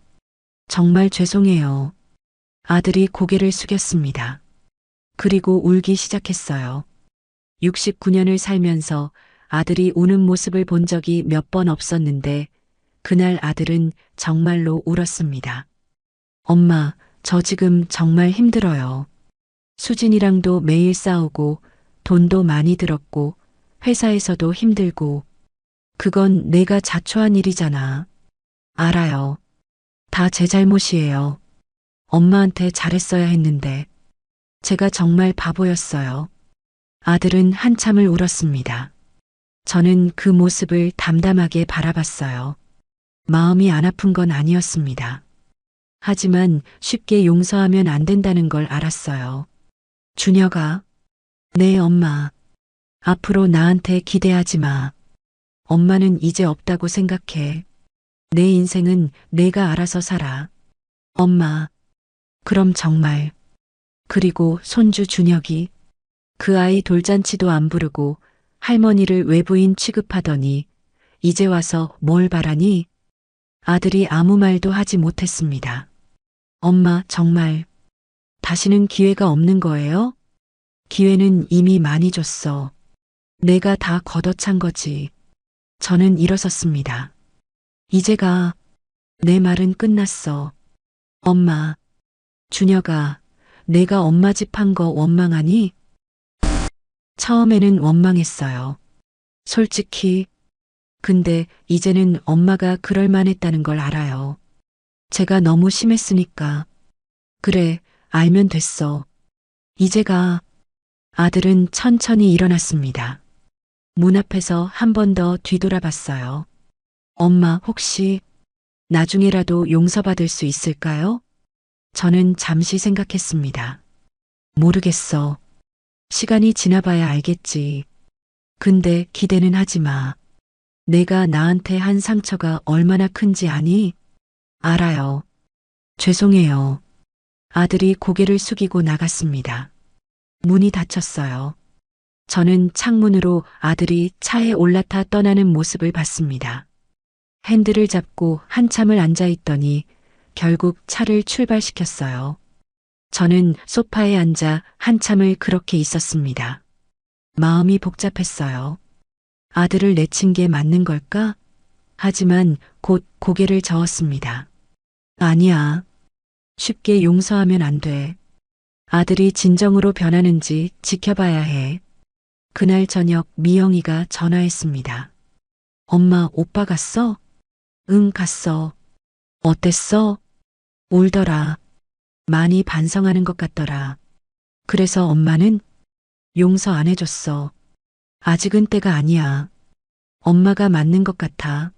A: 정말 죄송해요. 아들이 고개를 숙였습니다. 그리고 울기 시작했어요. 69년을 살면서 아들이 우는 모습을 본 적이 몇 번 없었는데 그날 아들은 정말로 울었습니다. 엄마, 저 지금 정말 힘들어요. 수진이랑도 매일 싸우고 돈도 많이 들었고 회사에서도 힘들고 그건 내가 자초한 일이잖아. 알아요. 다 제 잘못이에요. 엄마한테 잘했어야 했는데 제가 정말 바보였어요. 아들은 한참을 울었습니다. 저는 그 모습을 담담하게 바라봤어요. 마음이 안 아픈 건 아니었습니다. 하지만 쉽게 용서하면 안 된다는 걸 알았어요. 준혁아, 네 엄마. 앞으로 나한테 기대하지 마. 엄마는 이제 없다고 생각해. 내 인생은 내가 알아서 살아. 엄마, 그럼 정말. 그리고 손주 준혁이 그 아이 돌잔치도 안 부르고 할머니를 외부인 취급하더니 이제 와서 뭘 바라니? 아들이 아무 말도 하지 못했습니다. 엄마, 정말 다시는 기회가 없는 거예요? 기회는 이미 많이 줬어. 내가 다 걷어찬 거지. 저는 일어섰습니다. 이제가 내 말은 끝났어. 엄마, 준혁아, 내가 엄마 집 한 거 원망하니? 처음에는 원망했어요. 솔직히. 근데 이제는 엄마가 그럴 만했다는 걸 알아요. 제가 너무 심했으니까. 그래, 알면 됐어. 이제가. 아들은 천천히 일어났습니다. 문 앞에서 한 번 더 뒤돌아봤어요. 엄마, 혹시 나중에라도 용서받을 수 있을까요? 저는 잠시 생각했습니다. 모르겠어. 시간이 지나봐야 알겠지. 근데 기대는 하지 마. 내가 나한테 한 상처가 얼마나 큰지 아니? 알아요. 죄송해요. 아들이 고개를 숙이고 나갔습니다. 문이 닫혔어요. 저는 창문으로 아들이 차에 올라타 떠나는 모습을 봤습니다. 핸들을 잡고 한참을 앉아 있더니 결국 차를 출발시켰어요. 저는 소파에 앉아 한참을 그렇게 있었습니다. 마음이 복잡했어요. 아들을 내친 게 맞는 걸까? 하지만 곧 고개를 저었습니다. 아니야. 쉽게 용서하면 안 돼. 아들이 진정으로 변하는지 지켜봐야 해. 그날 저녁 미영이가 전화했습니다. 엄마, 오빠 갔어? 응, 갔어. 어땠어? 울더라. 많이 반성하는 것 같더라. 그래서 엄마는 용서 안 해줬어. 아직은 때가 아니야. 엄마가 맞는 것 같아.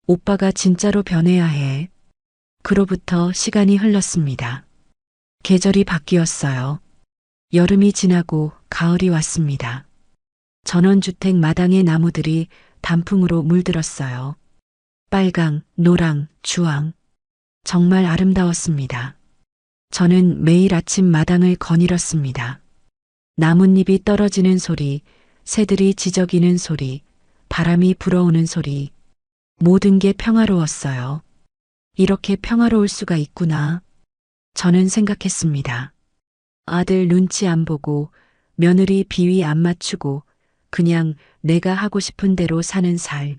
A: 오빠가 진짜로 변해야 해. 그로부터 시간이 흘렀습니다. 계절이 바뀌었어요. 여름이 지나고 가을이 왔습니다. 전원주택 마당의 나무들이 단풍으로 물들었어요. 빨강, 노랑, 주황. 정말 아름다웠습니다. 저는 매일 아침 마당을 거닐었습니다. 나뭇잎이 떨어지는 소리, 새들이 지저귀는 소리, 바람이 불어오는 소리. 모든 게 평화로웠어요. 이렇게 평화로울 수가 있구나. 저는 생각했습니다. 아들 눈치 안 보고 며느리 비위 안 맞추고 그냥 내가 하고 싶은 대로 사는 살.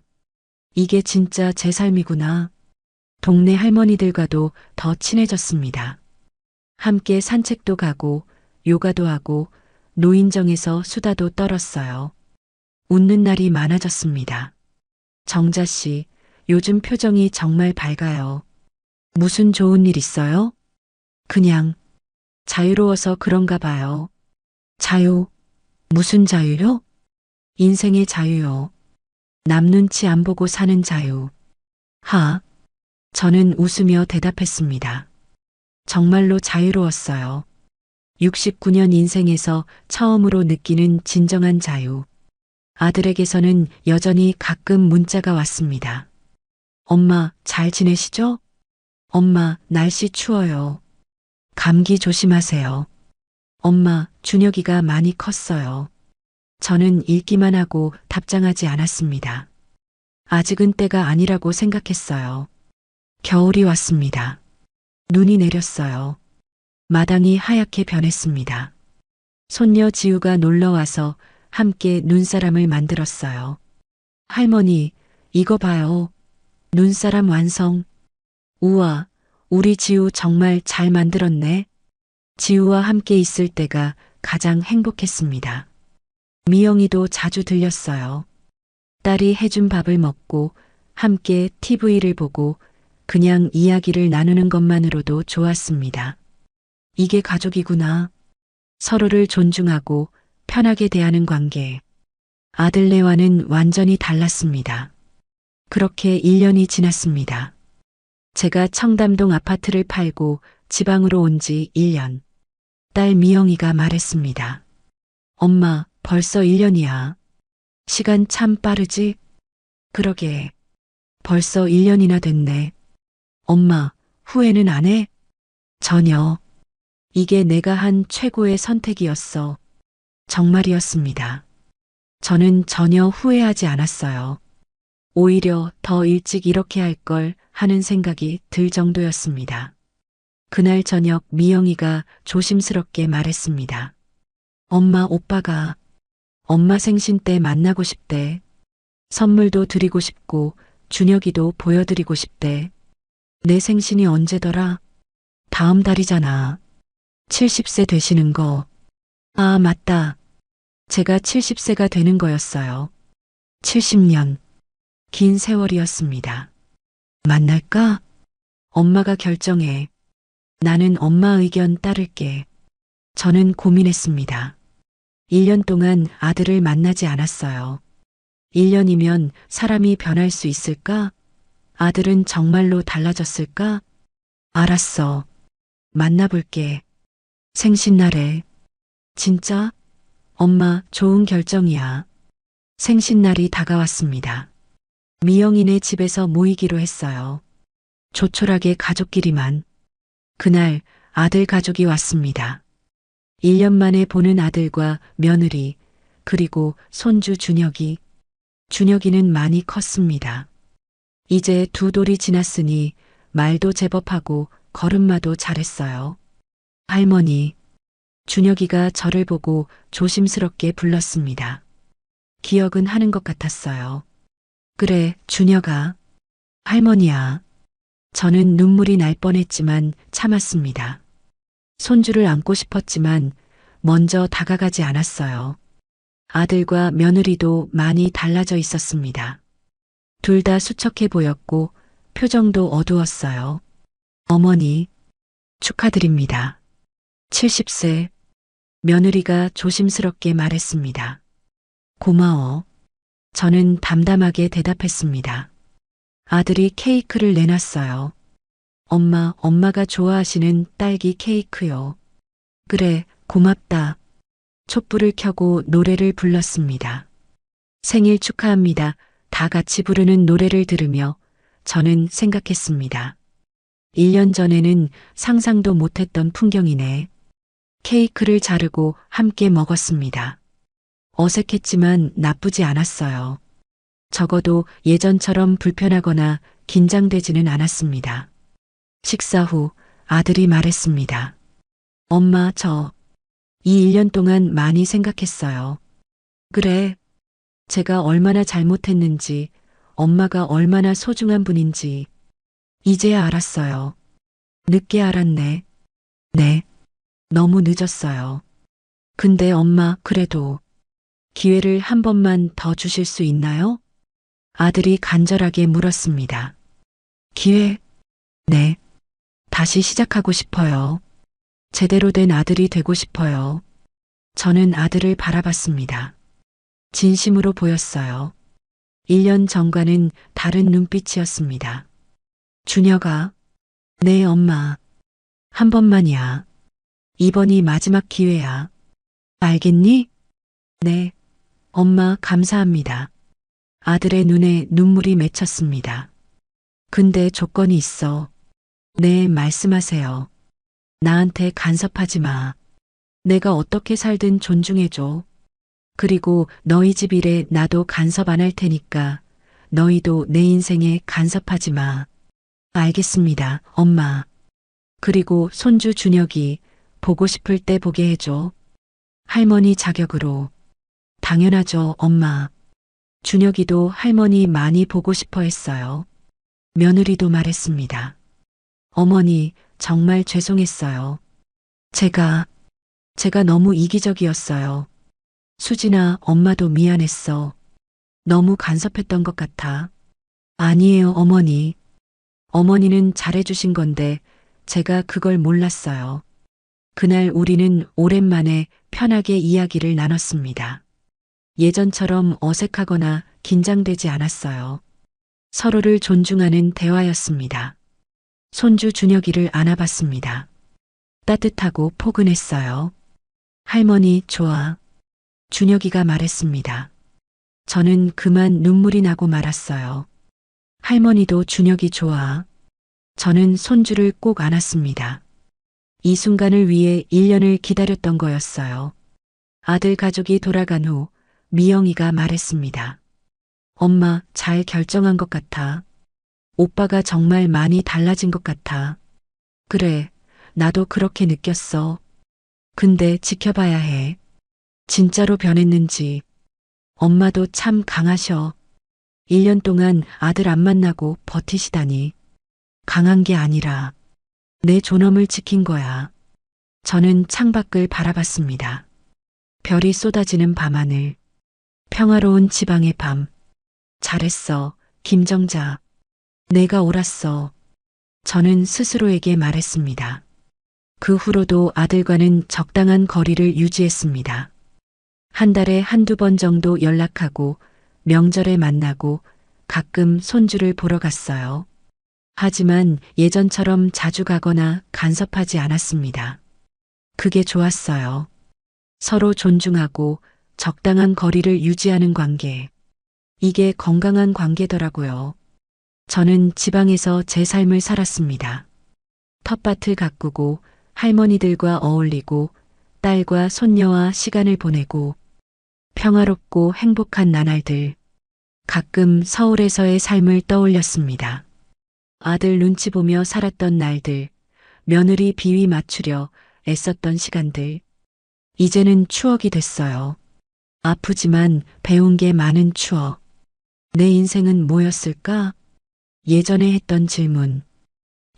A: 이게 진짜 제 삶이구나. 동네 할머니들과도 더 친해졌습니다. 함께 산책도 가고 요가도 하고 노인정에서 수다도 떨었어요. 웃는 날이 많아졌습니다. 정자 씨, 요즘 표정이 정말 밝아요. 무슨 좋은 일 있어요? 그냥 자유로워서 그런가 봐요. 자유, 무슨 자유요? 인생의 자유요. 남 눈치 안 보고 사는 자유. 저는 웃으며 대답했습니다. 정말로 자유로웠어요. 69년 인생에서 처음으로 느끼는 진정한 자유. 아들에게서는 여전히 가끔 문자가 왔습니다. 엄마, 잘 지내시죠? 엄마, 날씨 추워요. 감기 조심하세요. 엄마, 준혁이가 많이 컸어요. 저는 읽기만 하고 답장하지 않았습니다. 아직은 때가 아니라고 생각했어요. 겨울이 왔습니다. 눈이 내렸어요. 마당이 하얗게 변했습니다. 손녀 지우가 놀러와서 함께 눈사람을 만들었어요. 할머니, 이거 봐요. 눈사람 완성. 우와, 우리 지우 정말 잘 만들었네. 지우와 함께 있을 때가 가장 행복했습니다. 미영이도 자주 들렸어요. 딸이 해준 밥을 먹고 함께 TV를 보고 그냥 이야기를 나누는 것만으로도 좋았습니다. 이게 가족이구나. 서로를 존중하고 편하게 대하는 관계. 아들네와는 완전히 달랐습니다. 그렇게 1년이 지났습니다. 제가 청담동 아파트를 팔고 지방으로 온 지 1년. 딸 미영이가 말했습니다. 엄마, 벌써 1년이야. 시간 참 빠르지? 그러게. 벌써 1년이나 됐네. 엄마, 후회는 안 해? 전혀. 이게 내가 한 최고의 선택이었어. 정말이었습니다. 저는 전혀 후회하지 않았어요. 오히려 더 일찍 이렇게 할 걸 하는 생각이 들 정도였습니다. 그날 저녁 미영이가 조심스럽게 말했습니다. 엄마, 오빠가 엄마 생신 때 만나고 싶대. 선물도 드리고 싶고 준혁이도 보여드리고 싶대. 내 생신이 언제더라? 다음 달이잖아. 70세 되시는 거. 아, 맞다. 제가 70세가 되는 거였어요. 70년. 긴 세월이었습니다. 만날까? 엄마가 결정해. 나는 엄마 의견 따를게. 저는 고민했습니다. 1년 동안 아들을 만나지 않았어요. 1년이면 사람이 변할 수 있을까? 아들은 정말로 달라졌을까? 알았어. 만나볼게. 생신날에. 진짜? 엄마, 좋은 결정이야. 생신날이 다가왔습니다. 미영이네 집에서 모이기로 했어요. 조촐하게 가족끼리만. 그날 아들 가족이 왔습니다. 1년 만에 보는 아들과 며느리, 그리고 손주 준혁이. 준혁이는 많이 컸습니다. 이제 2돌이 지났으니 말도 제법 하고 걸음마도 잘했어요. 할머니. 준혁이가 저를 보고 조심스럽게 불렀습니다. 기억은 하는 것 같았어요. 그래, 준혁아. 할머니야. 저는 눈물이 날 뻔했지만 참았습니다. 손주를 안고 싶었지만 먼저 다가가지 않았어요. 아들과 며느리도 많이 달라져 있었습니다. 둘 다 수척해 보였고 표정도 어두웠어요. 어머니, 축하드립니다. 70세. 며느리가 조심스럽게 말했습니다. 고마워. 저는 담담하게 대답했습니다. 아들이 케이크를 내놨어요. 엄마가 좋아하시는 딸기 케이크요. 그래, 고맙다. 촛불을 켜고 노래를 불렀습니다. 생일 축하합니다. 다 같이 부르는 노래를 들으며 저는 생각했습니다. 1년 전에는 상상도 못했던 풍경이네. 케이크를 자르고 함께 먹었습니다. 어색했지만 나쁘지 않았어요. 적어도 예전처럼 불편하거나 긴장되지는 않았습니다. 식사 후 아들이 말했습니다. 엄마, 이 1년 동안 많이 생각했어요. 그래, 제가 얼마나 잘못했는지, 엄마가 얼마나 소중한 분인지, 이제야 알았어요. 늦게 알았네. 네, 너무 늦었어요. 근데 엄마, 그래도 기회를 한 번만 더 주실 수 있나요? 아들이 간절하게 물었습니다. 기회? 네. 다시 시작하고 싶어요. 제대로 된 아들이 되고 싶어요. 저는 아들을 바라봤습니다. 진심으로 보였어요. 1년 전과는 다른 눈빛이었습니다. 준혁아, 네, 엄마. 한 번만이야. 이번이 마지막 기회야. 알겠니? 네, 엄마, 감사합니다. 아들의 눈에 눈물이 맺혔습니다. 근데 조건이 있어. 네, 말씀하세요. 나한테 간섭하지 마. 내가 어떻게 살든 존중해줘. 그리고 너희 집 일에 나도 간섭 안 할 테니까 너희도 내 인생에 간섭하지 마. 알겠습니다, 엄마. 그리고 손주 준혁이 보고 싶을 때 보게 해줘. 할머니 자격으로. 당연하죠, 엄마. 준혁이도 할머니 많이 보고 싶어 했어요. 며느리도 말했습니다. 어머니, 정말 죄송했어요. 제가 너무 이기적이었어요. 수진아, 엄마도 미안했어. 너무 간섭했던 것 같아. 아니에요, 어머니. 어머니는 잘해주신 건데 제가 그걸 몰랐어요. 그날 우리는 오랜만에 편하게 이야기를 나눴습니다. 예전처럼 어색하거나 긴장되지 않았어요. 서로를 존중하는 대화였습니다. 손주 준혁이를 안아봤습니다. 따뜻하고 포근했어요. 할머니, 좋아. 준혁이가 말했습니다. 저는 그만 눈물이 나고 말았어요. 할머니도 준혁이 좋아. 저는 손주를 꼭 안았습니다. 이 순간을 위해 1년을 기다렸던 거였어요. 아들 가족이 돌아간 후 미영이가 말했습니다. 엄마, 잘 결정한 것 같아. 오빠가 정말 많이 달라진 것 같아. 그래, 나도 그렇게 느꼈어. 근데 지켜봐야 해. 진짜로 변했는지. 엄마도 참 강하셔. 1년 동안 아들 안 만나고 버티시다니. 강한 게 아니라 내 존엄을 지킨 거야. 저는 창밖을 바라봤습니다. 별이 쏟아지는 밤하늘. 평화로운 지방의 밤. 잘했어, 김정자. 내가 옳았어. 저는 스스로에게 말했습니다. 그 후로도 아들과는 적당한 거리를 유지했습니다. 한 달에 한두 번 정도 연락하고 명절에 만나고 가끔 손주를 보러 갔어요. 하지만 예전처럼 자주 가거나 간섭하지 않았습니다. 그게 좋았어요. 서로 존중하고 적당한 거리를 유지하는 관계. 이게 건강한 관계더라고요. 저는 지방에서 제 삶을 살았습니다. 텃밭을 가꾸고 할머니들과 어울리고 딸과 손녀와 시간을 보내고 평화롭고 행복한 나날들. 가끔 서울에서의 삶을 떠올렸습니다. 아들 눈치 보며 살았던 날들, 며느리 비위 맞추려 애썼던 시간들. 이제는 추억이 됐어요. 아프지만 배운 게 많은 추억. 내 인생은 뭐였을까? 예전에 했던 질문.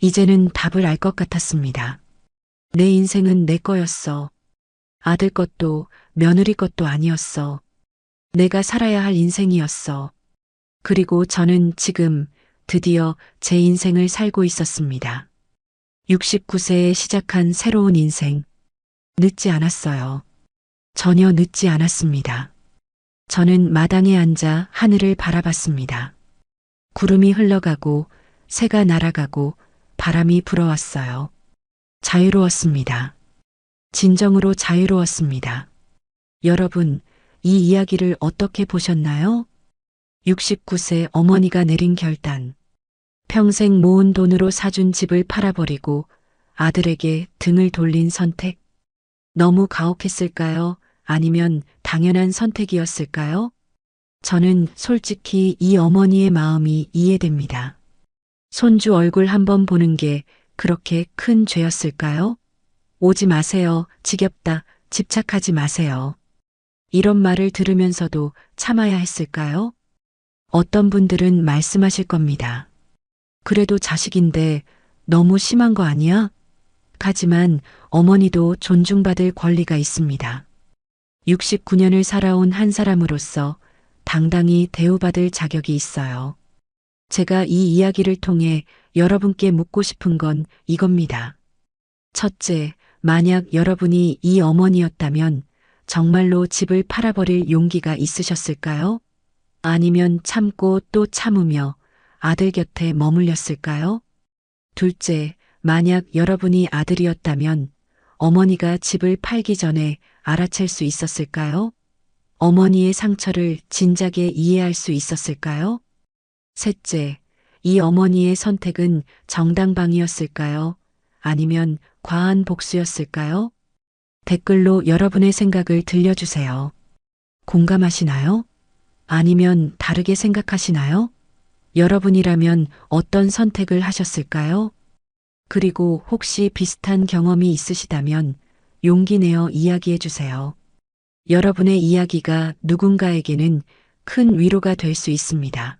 A: 이제는 답을 알 것 같았습니다. 내 인생은 내 거였어. 아들 것도 며느리 것도 아니었어. 내가 살아야 할 인생이었어. 그리고 저는 지금 드디어 제 인생을 살고 있었습니다. 69세에 시작한 새로운 인생. 늦지 않았어요. 전혀 늦지 않았습니다. 저는 마당에 앉아 하늘을 바라봤습니다. 구름이 흘러가고 새가 날아가고 바람이 불어왔어요. 자유로웠습니다. 진정으로 자유로웠습니다. 여러분, 이 이야기를 어떻게 보셨나요? 69세 어머니가 내린 결단. 평생 모은 돈으로 사준 집을 팔아버리고 아들에게 등을 돌린 선택. 너무 가혹했을까요? 아니면 당연한 선택이었을까요? 저는 솔직히 이 어머니의 마음이 이해됩니다. 손주 얼굴 한번 보는 게 그렇게 큰 죄였을까요? 오지 마세요. 지겹다. 집착하지 마세요. 이런 말을 들으면서도 참아야 했을까요? 어떤 분들은 말씀하실 겁니다. 그래도 자식인데 너무 심한 거 아니야? 하지만 어머니도 존중받을 권리가 있습니다. 69년을 살아온 한 사람으로서 당당히 대우받을 자격이 있어요. 제가 이 이야기를 통해 여러분께 묻고 싶은 건 이겁니다. 첫째, 만약 여러분이 이 어머니였다면 정말로 집을 팔아버릴 용기가 있으셨을까요? 아니면 참고 또 참으며 아들 곁에 머물렸을까요? 둘째, 만약 여러분이 아들이었다면 어머니가 집을 팔기 전에 알아챌 수 있었을까요? 어머니의 상처를 진작에 이해할 수 있었을까요? 셋째, 이 어머니의 선택은 정당방위였을까요? 아니면 과한 복수였을까요? 댓글로 여러분의 생각을 들려주세요. 공감하시나요? 아니면 다르게 생각하시나요? 여러분이라면 어떤 선택을 하셨을까요? 그리고 혹시 비슷한 경험이 있으시다면 용기 내어 이야기해 주세요. 여러분의 이야기가 누군가에게는 큰 위로가 될 수 있습니다.